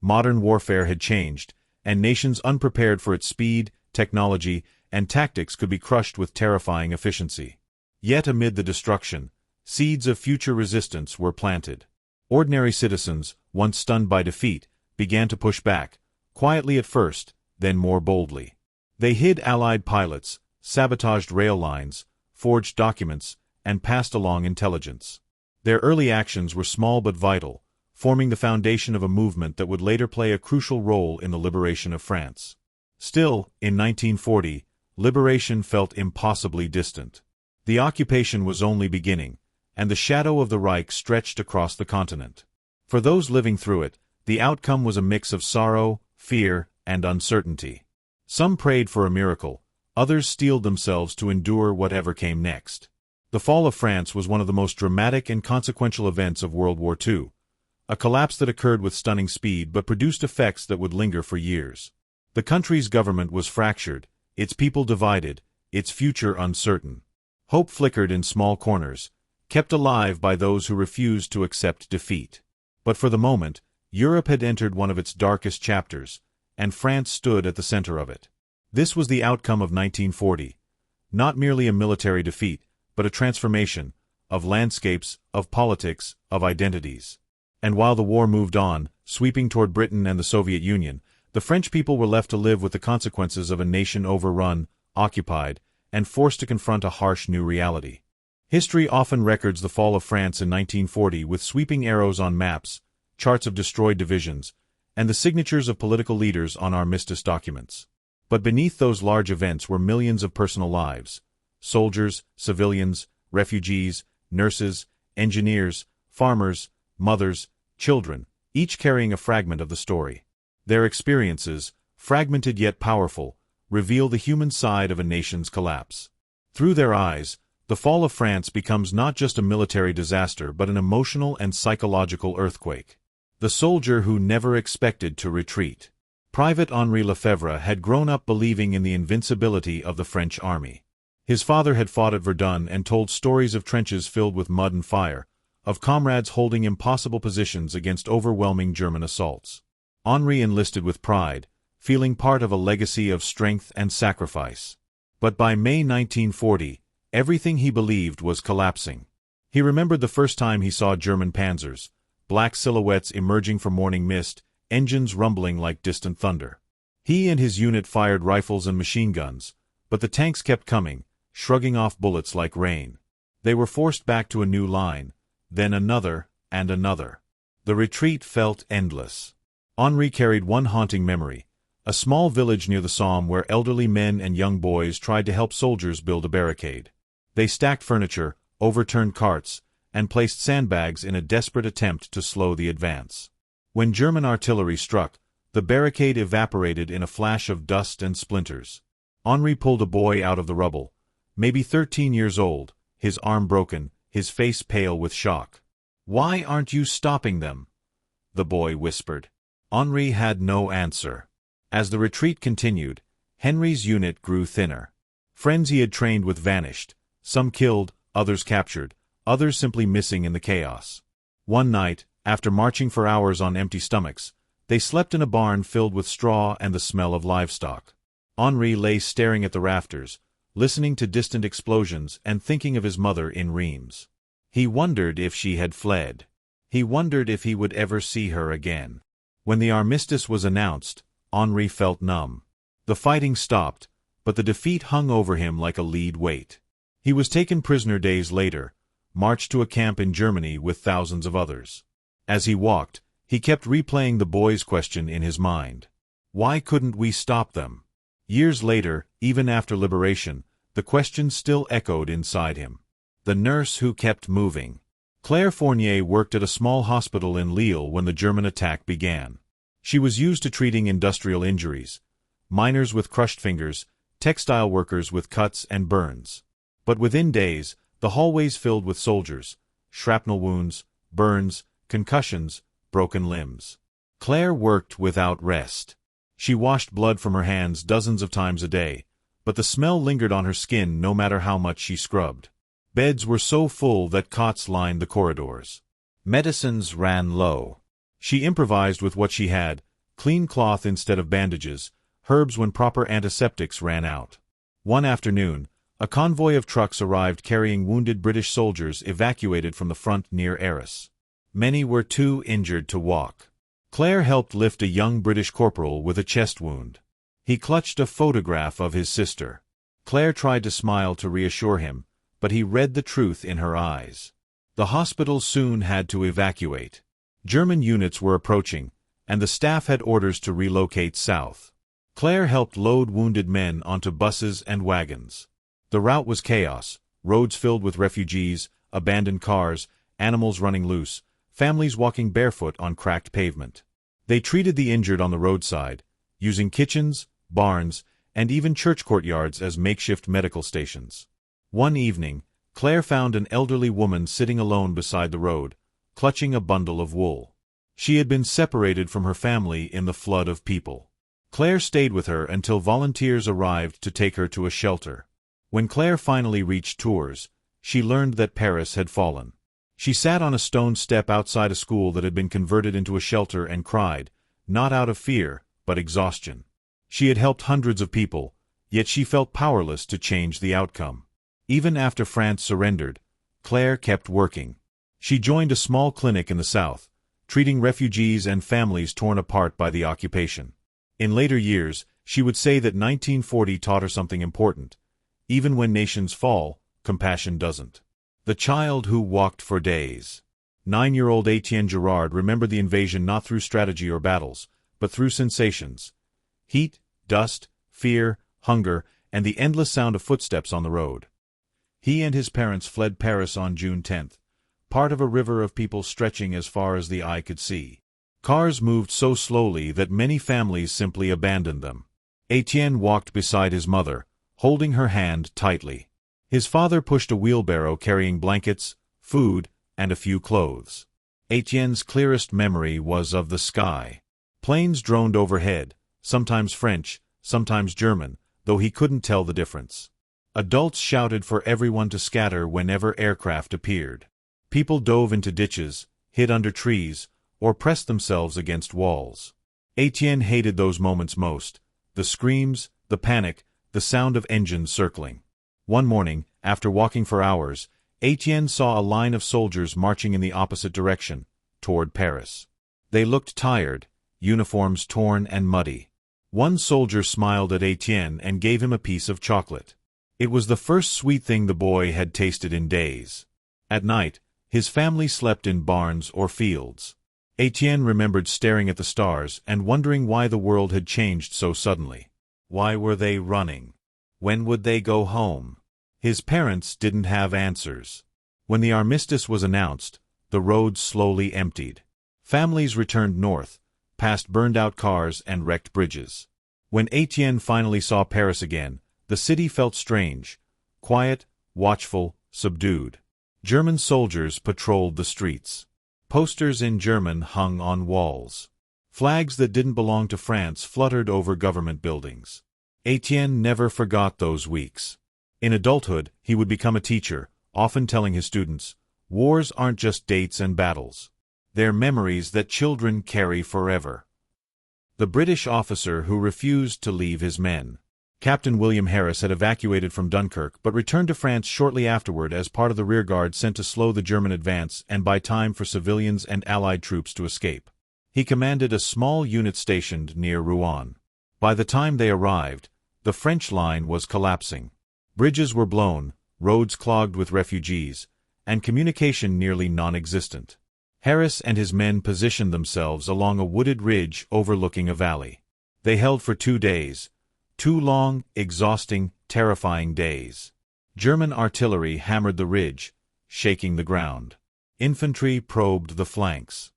Modern warfare had changed, and nations unprepared for its speed, technology, and tactics could be crushed with terrifying efficiency. Yet amid the destruction, seeds of future resistance were planted. Ordinary citizens, once stunned by defeat, began to push back, quietly at first, then more boldly. They hid Allied pilots, sabotaged rail lines, forged documents, and passed along intelligence. Their early actions were small but vital, forming the foundation of a movement that would later play a crucial role in the liberation of France. Still, in 1940, liberation felt impossibly distant. The occupation was only beginning, and the shadow of the Reich stretched across the continent. For those living through it, the outcome was a mix of sorrow, fear, and uncertainty. Some prayed for a miracle, others steeled themselves to endure whatever came next. The fall of France was one of the most dramatic and consequential events of World War II, a collapse that occurred with stunning speed but produced effects that would linger for years. The country's government was fractured, its people divided, its future uncertain. Hope flickered in small corners, kept alive by those who refused to accept defeat. But for the moment, Europe had entered one of its darkest chapters, and France stood at the center of it. This was the outcome of 1940, not merely a military defeat, but a transformation, of landscapes, of politics, of identities. And while the war moved on, Sweeping toward Britain and the Soviet Union, the French people were left to live with the consequences of a nation overrun, occupied, and forced to confront a harsh new reality. History often records the fall of France in 1940 with sweeping arrows on maps, charts of destroyed divisions, and the signatures of political leaders on armistice documents. But beneath those large events were millions of personal lives: soldiers, civilians, refugees, nurses, engineers, farmers, mothers, children, each carrying a fragment of the story. Their experiences, fragmented yet powerful, reveal the human side of a nation's collapse. Through their eyes, the fall of France becomes not just a military disaster but an emotional and psychological earthquake. The soldier who never expected to retreat. Private Henri Lefebvre had grown up believing in the invincibility of the French army. His father had fought at Verdun and told stories of trenches filled with mud and fire, of comrades holding impossible positions against overwhelming German assaults. Henri enlisted with pride, feeling part of a legacy of strength and sacrifice. But by May 1940, everything he believed was collapsing. He remembered the first time he saw German panzers, black silhouettes emerging from morning mist, engines rumbling like distant thunder. He and his unit fired rifles and machine guns, but the tanks kept coming, shrugging off bullets like rain. They were forced back to a new line, then another, and another. The retreat felt endless. Henri carried one haunting memory: a small village near the Somme where elderly men and young boys tried to help soldiers build a barricade. They stacked furniture, overturned carts, and placed sandbags in a desperate attempt to slow the advance. When German artillery struck, the barricade evaporated in a flash of dust and splinters. Henri pulled a boy out of the rubble, maybe 13 years old, his arm broken, his face pale with shock. "Why aren't you stopping them?" the boy whispered. Henri had no answer. As the retreat continued, Henri's unit grew thinner. Friends he had trained with vanished, some killed, others captured, others simply missing in the chaos. One night, after marching for hours on empty stomachs, they slept in a barn filled with straw and the smell of livestock. Henri lay staring at the rafters, listening to distant explosions and thinking of his mother in Reims. He wondered if she had fled. He wondered if he would ever see her again. When the armistice was announced, Henri felt numb. The fighting stopped, but the defeat hung over him like a lead weight. He was taken prisoner days later, marched to a camp in Germany with thousands of others. As he walked, he kept replaying the boy's question in his mind. Why couldn't we stop them? Years later, even after liberation, the question still echoed inside him. The nurse who kept moving. Claire Fournier worked at a small hospital in Lille when the German attack began. She was used to treating industrial injuries: miners with crushed fingers, textile workers with cuts and burns. But within days, the hallways filled with soldiers, shrapnel wounds, burns, concussions, broken limbs. Claire worked without rest. She washed blood from her hands dozens of times a day, but the smell lingered on her skin no matter how much she scrubbed. Beds were so full that cots lined the corridors. Medicines ran low. She improvised with what she had: clean cloth instead of bandages, herbs when proper antiseptics ran out. One afternoon, a convoy of trucks arrived carrying wounded British soldiers evacuated from the front near Arras. Many were too injured to walk. Claire helped lift a young British corporal with a chest wound. He clutched a photograph of his sister. Claire tried to smile to reassure him, but he read the truth in her eyes. The hospital soon had to evacuate. German units were approaching, and the staff had orders to relocate south. Claire helped load wounded men onto buses and wagons. The route was chaos: roads filled with refugees, abandoned cars, animals running loose, families walking barefoot on cracked pavement. They treated the injured on the roadside, using kitchens, barns, and even church courtyards as makeshift medical stations. One evening, Claire found an elderly woman sitting alone beside the road, clutching a bundle of wool. She had been separated from her family in the flood of people. Claire stayed with her until volunteers arrived to take her to a shelter. When Claire finally reached Tours, she learned that Paris had fallen. She sat on a stone step outside a school that had been converted into a shelter and cried, not out of fear, but exhaustion. She had helped hundreds of people, yet she felt powerless to change the outcome. Even after France surrendered, Claire kept working. She joined a small clinic in the south, treating refugees and families torn apart by the occupation. In later years, she would say that 1940 taught her something important. Even when nations fall, compassion doesn't. The child who walked for days. 9-year-old Etienne Girard remembered the invasion not through strategy or battles, but through sensations. Heat, dust, fear, hunger, and the endless sound of footsteps on the road. He and his parents fled Paris on June 10th, part of a river of people stretching as far as the eye could see. Cars moved so slowly that many families simply abandoned them. Etienne walked beside his mother, holding her hand tightly. His father pushed a wheelbarrow carrying blankets, food, and a few clothes. Etienne's clearest memory was of the sky. Planes droned overhead, sometimes French, sometimes German, though he couldn't tell the difference. Adults shouted for everyone to scatter whenever aircraft appeared. People dove into ditches, hid under trees, or pressed themselves against walls. Etienne hated those moments most, the screams, the panic, the sound of engines circling. One morning, after walking for hours, Etienne saw a line of soldiers marching in the opposite direction, toward Paris. They looked tired, uniforms torn and muddy. One soldier smiled at Etienne and gave him a piece of chocolate. It was the first sweet thing the boy had tasted in days. At night, his family slept in barns or fields. Etienne remembered staring at the stars and wondering why the world had changed so suddenly. Why were they running? When would they go home? His parents didn't have answers. When the armistice was announced, the roads slowly emptied. Families returned north, past burned-out cars and wrecked bridges. When Etienne finally saw Paris again, the city felt strange, quiet, watchful, subdued. German soldiers patrolled the streets. Posters in German hung on walls. Flags that didn't belong to France fluttered over government buildings. Etienne never forgot those weeks. In adulthood, he would become a teacher, often telling his students, "Wars aren't just dates and battles. They're memories that children carry forever." The British officer who refused to leave his men. Captain William Harris had evacuated from Dunkirk but returned to France shortly afterward as part of the rearguard sent to slow the German advance and buy time for civilians and Allied troops to escape. He commanded a small unit stationed near Rouen. By the time they arrived, the French line was collapsing. Bridges were blown, roads clogged with refugees, and communication nearly non-existent. Harris and his men positioned themselves along a wooded ridge overlooking a valley. They held for 2 days. 2 long, exhausting, terrifying days. German artillery hammered the ridge, shaking the ground. Infantry probed the flanks.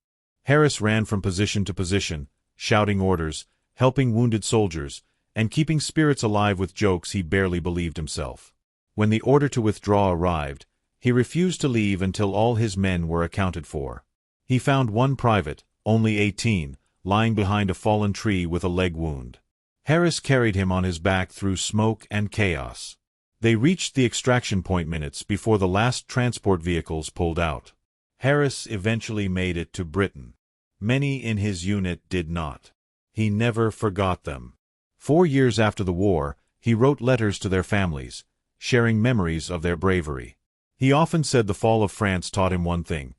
Harris ran from position to position, shouting orders, helping wounded soldiers, and keeping spirits alive with jokes he barely believed himself. When the order to withdraw arrived, he refused to leave until all his men were accounted for. He found one private, only 18, lying behind a fallen tree with a leg wound. Harris carried him on his back through smoke and chaos. They reached the extraction point minutes before the last transport vehicles pulled out. Harris eventually made it to Britain. Many in his unit did not. He never forgot them. 4 years after the war, he wrote letters to their families, sharing memories of their bravery. He often said the fall of France taught him one thing: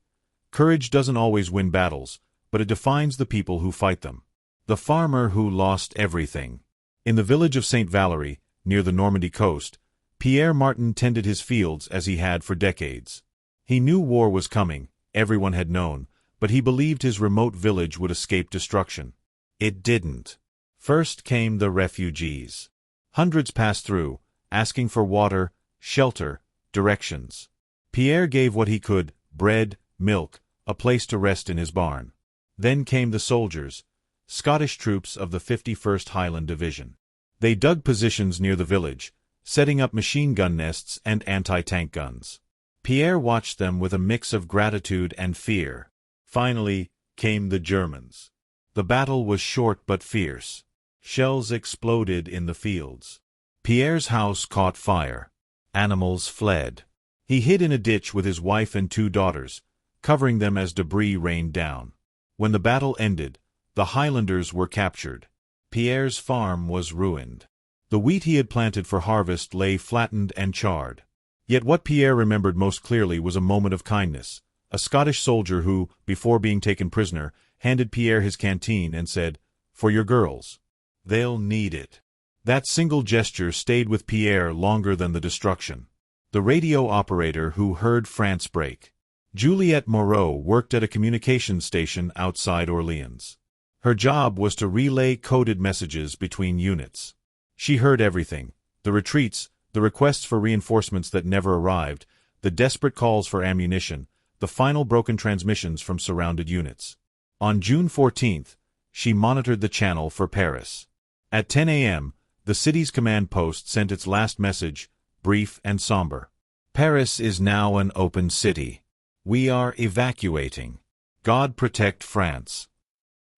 courage doesn't always win battles, but it defines the people who fight them. The farmer who lost everything. In the village of St. Valery, near the Normandy coast, Pierre Martin tended his fields as he had for decades. He knew war was coming, everyone had known, but he believed his remote village would escape destruction. It didn't. First came the refugees. Hundreds passed through, asking for water, shelter, directions. Pierre gave what he could: bread, milk, a place to rest in his barn. Then came the soldiers, Scottish troops of the 51st Highland Division. They dug positions near the village, setting up machine gun nests and anti-tank guns. Pierre watched them with a mix of gratitude and fear. Finally came the Germans. The battle was short but fierce. Shells exploded in the fields. Pierre's house caught fire. Animals fled. He hid in a ditch with his wife and 2 daughters, covering them as debris rained down. When the battle ended, the Highlanders were captured. Pierre's farm was ruined. The wheat he had planted for harvest lay flattened and charred. Yet what Pierre remembered most clearly was a moment of kindness, a Scottish soldier who, before being taken prisoner, handed Pierre his canteen and said, "For your girls. They'll need it." That single gesture stayed with Pierre longer than the destruction. The radio operator who heard France break. Juliette Moreau worked at a communications station outside Orleans. Her job was to relay coded messages between units. She heard everything: the retreats, the requests for reinforcements that never arrived, the desperate calls for ammunition, the final broken transmissions from surrounded units. On June 14th, she monitored the channel for Paris. At 10 a.m., the city's command post sent its last message, brief and somber. "Paris is now an open city. We are evacuating. God protect France."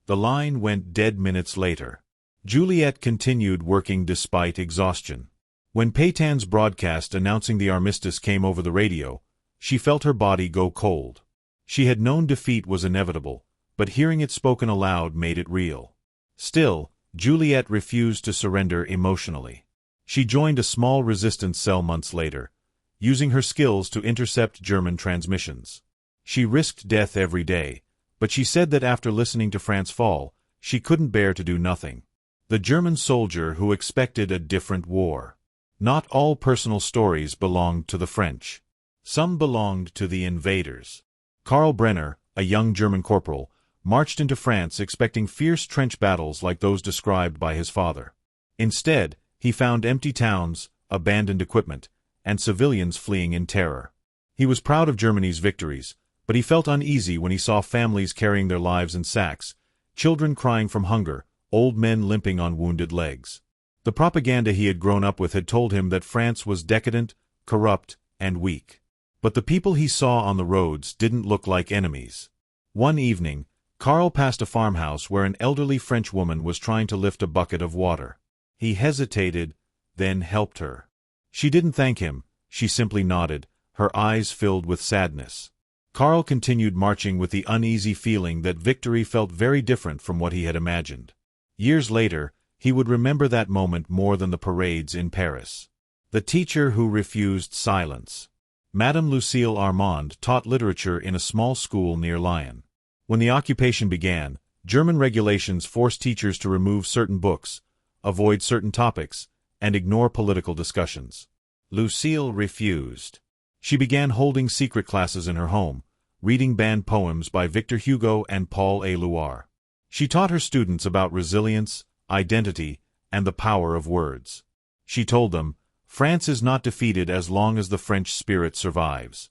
The line went dead minutes later. Juliette continued working despite exhaustion. When Pétain's broadcast announcing the armistice came over the radio, she felt her body go cold. She had known defeat was inevitable, but hearing it spoken aloud made it real. Still, Juliette refused to surrender emotionally. She joined a small resistance cell months later, using her skills to intercept German transmissions. She risked death every day, but she said that after listening to France fall, she couldn't bear to do nothing. The German soldier who expected a different war. Not all personal stories belonged to the French. Some belonged to the invaders. Karl Brenner, a young German corporal, marched into France expecting fierce trench battles like those described by his father. Instead, he found empty towns, abandoned equipment, and civilians fleeing in terror. He was proud of Germany's victories, but he felt uneasy when he saw families carrying their lives in sacks, children crying from hunger, old men limping on wounded legs. The propaganda he had grown up with had told him that France was decadent, corrupt, and weak. But the people he saw on the roads didn't look like enemies. One evening, Karl passed a farmhouse where an elderly French woman was trying to lift a bucket of water. He hesitated, then helped her. She didn't thank him, she simply nodded, her eyes filled with sadness. Karl continued marching with the uneasy feeling that victory felt very different from what he had imagined. Years later, he would remember that moment more than the parades in Paris. The teacher who refused silence. Madame Lucille Armand taught literature in a small school near Lyon. When the occupation began, German regulations forced teachers to remove certain books, avoid certain topics, and ignore political discussions. Lucille refused. She began holding secret classes in her home, reading banned poems by Victor Hugo and Paul Éluard. She taught her students about resilience, identity, and the power of words. She told them, France is not defeated as long as the French spirit survives.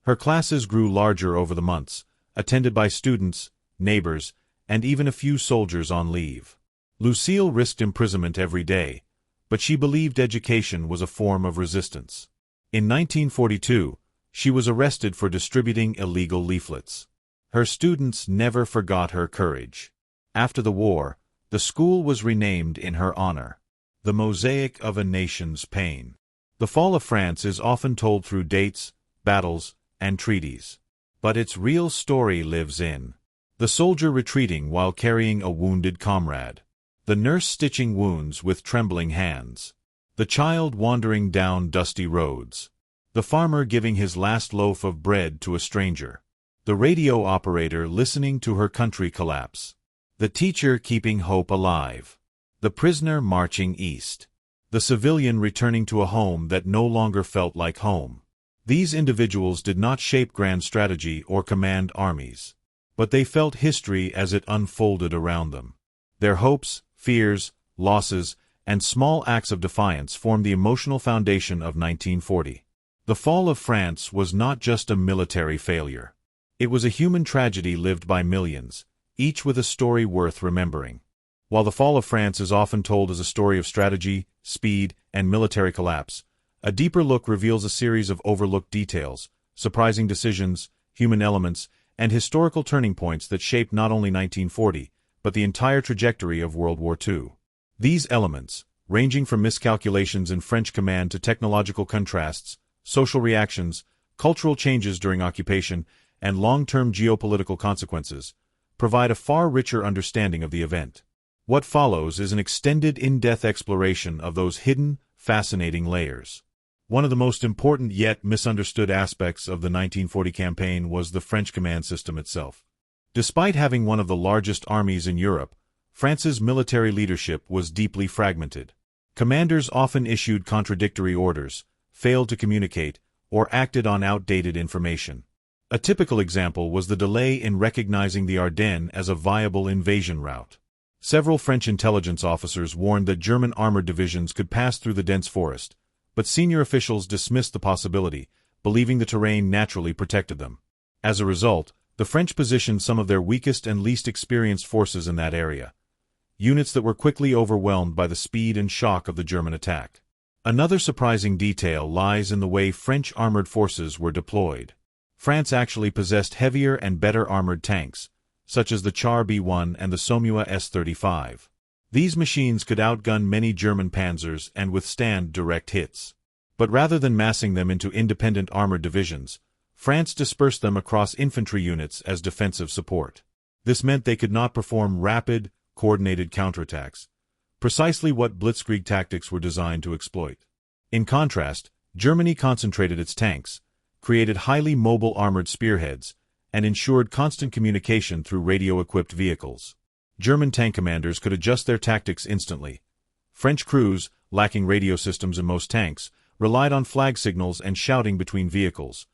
Her classes grew larger over the months, attended by students, neighbors, and even a few soldiers on leave. Lucille risked imprisonment every day, but she believed education was a form of resistance. In 1942, she was arrested for distributing illegal leaflets. Her students never forgot her courage. After the war, the school was renamed in her honor. The Mosaic of a Nation's Pain. The fall of France is often told through dates, battles, and treaties. But its real story lives in the soldier retreating while carrying a wounded comrade, the nurse stitching wounds with trembling hands, the child wandering down dusty roads, the farmer giving his last loaf of bread to a stranger, the radio operator listening to her country collapse, the teacher keeping hope alive, the prisoner marching east, the civilian returning to a home that no longer felt like home. These individuals did not shape grand strategy or command armies, but they felt history as it unfolded around them. Their hopes, fears, losses, and small acts of defiance formed the emotional foundation of 1940. The fall of France was not just a military failure. It was a human tragedy lived by millions, each with a story worth remembering. While the fall of France is often told as a story of strategy, speed, and military collapse, a deeper look reveals a series of overlooked details, surprising decisions, human elements, and historical turning points that shaped not only 1940, but the entire trajectory of World War II. These elements, ranging from miscalculations in French command to technological contrasts, social reactions, cultural changes during occupation, and long-term geopolitical consequences, provide a far richer understanding of the event. What follows is an extended in-depth exploration of those hidden, fascinating layers. One of the most important yet misunderstood aspects of the 1940 campaign was the French command system itself. Despite having one of the largest armies in Europe, France's military leadership was deeply fragmented. Commanders often issued contradictory orders, failed to communicate, or acted on outdated information. A typical example was the delay in recognizing the Ardennes as a viable invasion route. Several French intelligence officers warned that German armored divisions could pass through the dense forest, but senior officials dismissed the possibility, believing the terrain naturally protected them. As a result, the French positioned some of their weakest and least experienced forces in that area, units that were quickly overwhelmed by the speed and shock of the German attack. Another surprising detail lies in the way French armored forces were deployed. France actually possessed heavier and better armored tanks, such as the Char B-1 and the Somua S-35. These machines could outgun many German panzers and withstand direct hits. But rather than massing them into independent armored divisions, France dispersed them across infantry units as defensive support. This meant they could not perform rapid, coordinated counterattacks, precisely what Blitzkrieg tactics were designed to exploit. In contrast, Germany concentrated its tanks, created highly mobile armored spearheads, and ensured constant communication through radio-equipped vehicles. German tank commanders could adjust their tactics instantly. French crews, lacking radio systems in most tanks, relied on flag signals and shouting between vehicles,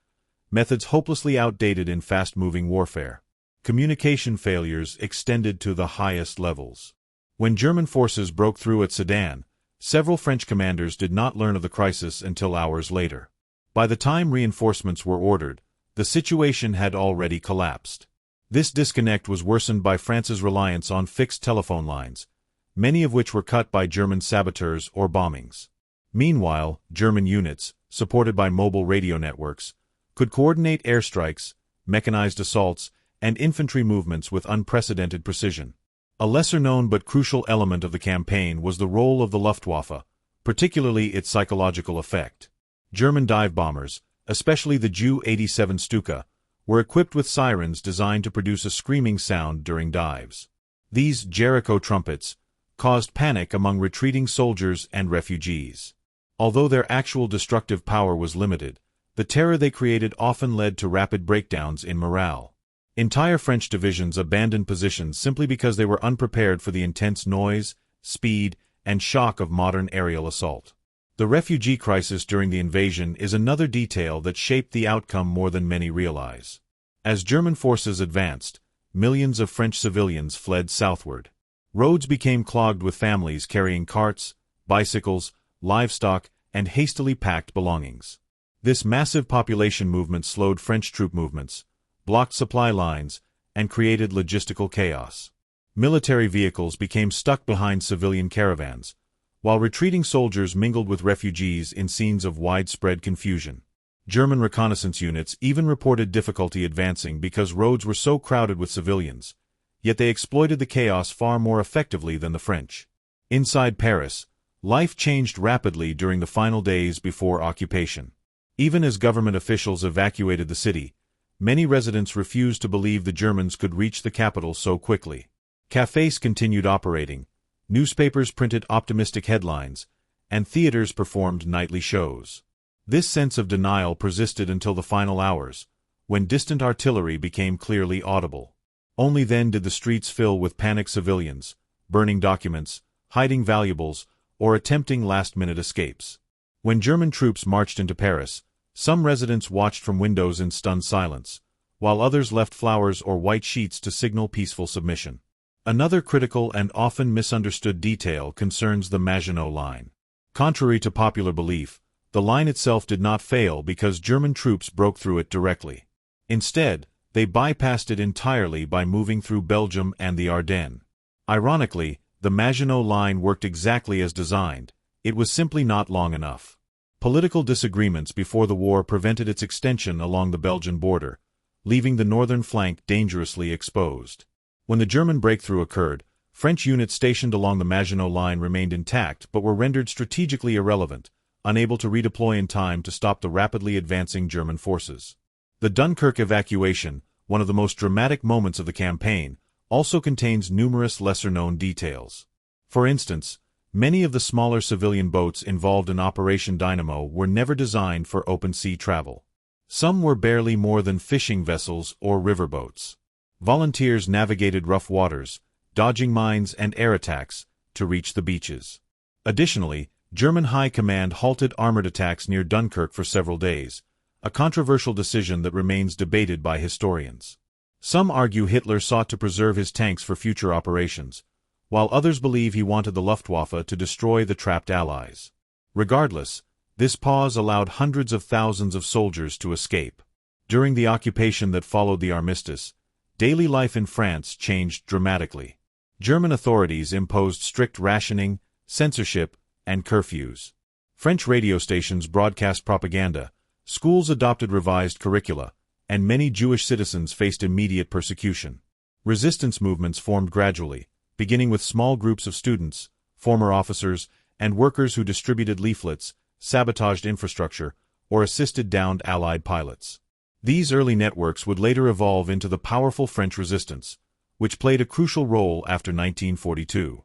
methods hopelessly outdated in fast-moving warfare. Communication failures extended to the highest levels. When German forces broke through at Sedan, several French commanders did not learn of the crisis until hours later. By the time reinforcements were ordered, the situation had already collapsed. This disconnect was worsened by France's reliance on fixed telephone lines, many of which were cut by German saboteurs or bombings. Meanwhile, German units, supported by mobile radio networks, could coordinate airstrikes, mechanized assaults, and infantry movements with unprecedented precision. A lesser-known but crucial element of the campaign was the role of the Luftwaffe, particularly its psychological effect. German dive bombers, especially the Ju-87 Stuka, were equipped with sirens designed to produce a screaming sound during dives. These Jericho trumpets caused panic among retreating soldiers and refugees. Although their actual destructive power was limited, the terror they created often led to rapid breakdowns in morale. Entire French divisions abandoned positions simply because they were unprepared for the intense noise, speed, and shock of modern aerial assault. The refugee crisis during the invasion is another detail that shaped the outcome more than many realize. As German forces advanced, millions of French civilians fled southward. Roads became clogged with families carrying carts, bicycles, livestock, and hastily packed belongings. This massive population movement slowed French troop movements, blocked supply lines, and created logistical chaos. Military vehicles became stuck behind civilian caravans, while retreating soldiers mingled with refugees in scenes of widespread confusion. German reconnaissance units even reported difficulty advancing because roads were so crowded with civilians, yet they exploited the chaos far more effectively than the French. Inside Paris, life changed rapidly during the final days before occupation. Even as government officials evacuated the city, many residents refused to believe the Germans could reach the capital so quickly. Cafés continued operating, newspapers printed optimistic headlines, and theaters performed nightly shows. This sense of denial persisted until the final hours, when distant artillery became clearly audible. Only then did the streets fill with panicked civilians, burning documents, hiding valuables, or attempting last-minute escapes. When German troops marched into Paris, some residents watched from windows in stunned silence, while others left flowers or white sheets to signal peaceful submission. Another critical and often misunderstood detail concerns the Maginot Line. Contrary to popular belief, the line itself did not fail because German troops broke through it directly. Instead, they bypassed it entirely by moving through Belgium and the Ardennes. Ironically, the Maginot Line worked exactly as designed. It was simply not long enough. Political disagreements before the war prevented its extension along the Belgian border, leaving the northern flank dangerously exposed. When the German breakthrough occurred, French units stationed along the Maginot Line remained intact but were rendered strategically irrelevant, unable to redeploy in time to stop the rapidly advancing German forces. The Dunkirk evacuation, one of the most dramatic moments of the campaign, also contains numerous lesser-known details. For instance, Many of the smaller civilian boats involved in Operation Dynamo were never designed for open-sea travel. Some were barely more than fishing vessels or riverboats. Volunteers navigated rough waters, dodging mines and air attacks, to reach the beaches. Additionally, German High Command halted armored attacks near Dunkirk for several days, a controversial decision that remains debated by historians. Some argue Hitler sought to preserve his tanks for future operations, while others believe he wanted the Luftwaffe to destroy the trapped Allies. Regardless, this pause allowed hundreds of thousands of soldiers to escape. During the occupation that followed the armistice, daily life in France changed dramatically. German authorities imposed strict rationing, censorship, and curfews. French radio stations broadcast propaganda, schools adopted revised curricula, and many Jewish citizens faced immediate persecution. Resistance movements formed gradually, beginning with small groups of students, former officers, and workers who distributed leaflets, sabotaged infrastructure, or assisted downed Allied pilots. These early networks would later evolve into the powerful French resistance, which played a crucial role after 1942.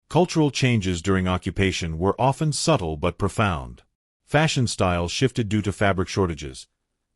Cultural changes during occupation were often subtle but profound. Fashion styles shifted due to fabric shortages.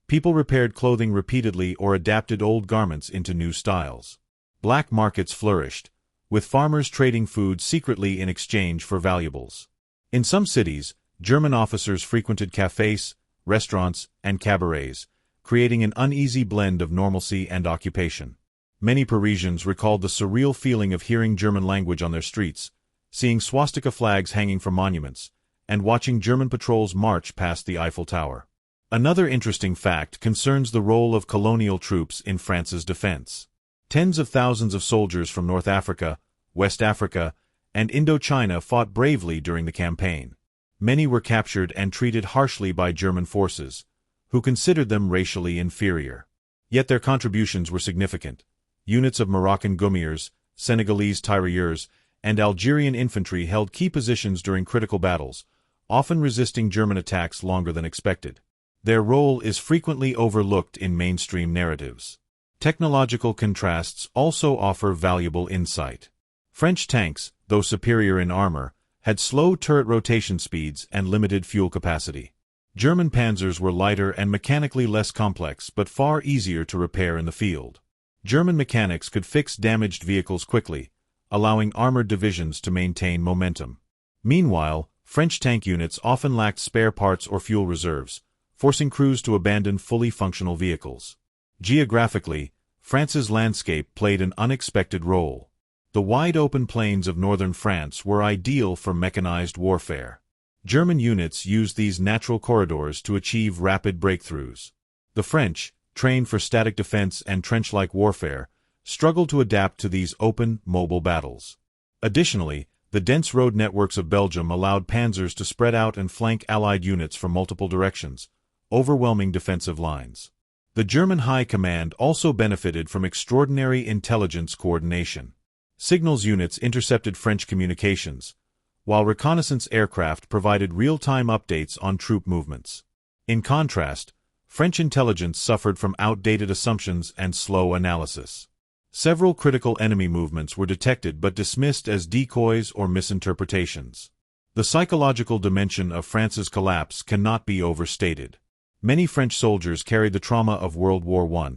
People repaired clothing repeatedly or adapted old garments into new styles. Black markets flourished, with farmers trading food secretly in exchange for valuables. In some cities, German officers frequented cafés, restaurants, and cabarets, creating an uneasy blend of normalcy and occupation. Many Parisians recalled the surreal feeling of hearing German language on their streets, seeing swastika flags hanging from monuments, and watching German patrols march past the Eiffel Tower. Another interesting fact concerns the role of colonial troops in France's defense. Tens of thousands of soldiers from North Africa, West Africa, and Indochina fought bravely during the campaign. Many were captured and treated harshly by German forces, who considered them racially inferior. Yet their contributions were significant. Units of Moroccan Gummiers, Senegalese tirailleurs, and Algerian infantry held key positions during critical battles, often resisting German attacks longer than expected. Their role is frequently overlooked in mainstream narratives. Technological contrasts also offer valuable insight. French tanks, though superior in armor, had slow turret rotation speeds and limited fuel capacity. German panzers were lighter and mechanically less complex but far easier to repair in the field. German mechanics could fix damaged vehicles quickly, allowing armored divisions to maintain momentum. Meanwhile, French tank units often lacked spare parts or fuel reserves, forcing crews to abandon fully functional vehicles. Geographically, France's landscape played an unexpected role. The wide-open plains of northern France were ideal for mechanized warfare. German units used these natural corridors to achieve rapid breakthroughs. The French, trained for static defense and trench-like warfare, struggled to adapt to these open, mobile battles. Additionally, the dense road networks of Belgium allowed panzers to spread out and flank Allied units from multiple directions, overwhelming defensive lines. The German High Command also benefited from extraordinary intelligence coordination. Signals units intercepted French communications, while reconnaissance aircraft provided real-time updates on troop movements. In contrast, French intelligence suffered from outdated assumptions and slow analysis. Several critical enemy movements were detected but dismissed as decoys or misinterpretations. The psychological dimension of France's collapse cannot be overstated. Many French soldiers carried the trauma of World War I,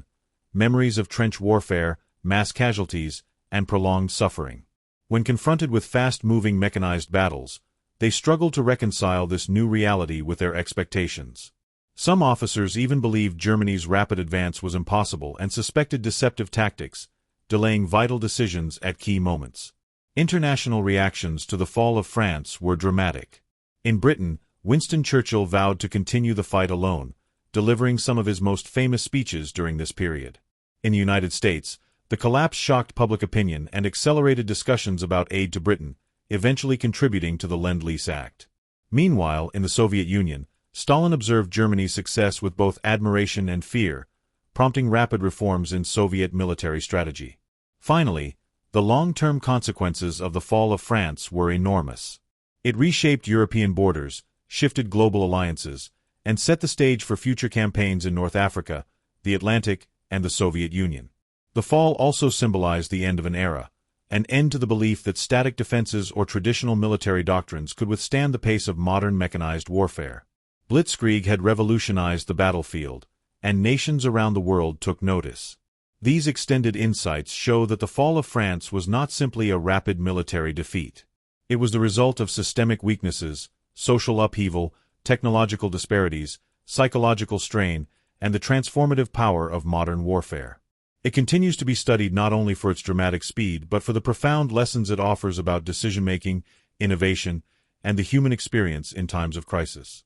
memories of trench warfare, mass casualties, and prolonged suffering. When confronted with fast-moving mechanized battles, they struggled to reconcile this new reality with their expectations. Some officers even believed Germany's rapid advance was impossible and suspected deceptive tactics, delaying vital decisions at key moments. International reactions to the fall of France were dramatic. In Britain, Winston Churchill vowed to continue the fight alone, delivering some of his most famous speeches during this period. In the United States, the collapse shocked public opinion and accelerated discussions about aid to Britain, eventually contributing to the Lend-Lease Act. Meanwhile, in the Soviet Union, Stalin observed Germany's success with both admiration and fear, prompting rapid reforms in Soviet military strategy. Finally, the long-term consequences of the fall of France were enormous. It reshaped European borders, shifted global alliances, and set the stage for future campaigns in North Africa, the Atlantic, and the Soviet Union. The fall also symbolized the end of an era, an end to the belief that static defenses or traditional military doctrines could withstand the pace of modern mechanized warfare. Blitzkrieg had revolutionized the battlefield, and nations around the world took notice. These extended insights show that the fall of France was not simply a rapid military defeat. It was the result of systemic weaknesses, social upheaval, technological disparities, psychological strain, and the transformative power of modern warfare. It continues to be studied not only for its dramatic speed but for the profound lessons it offers about decision-making, innovation, and the human experience in times of crisis.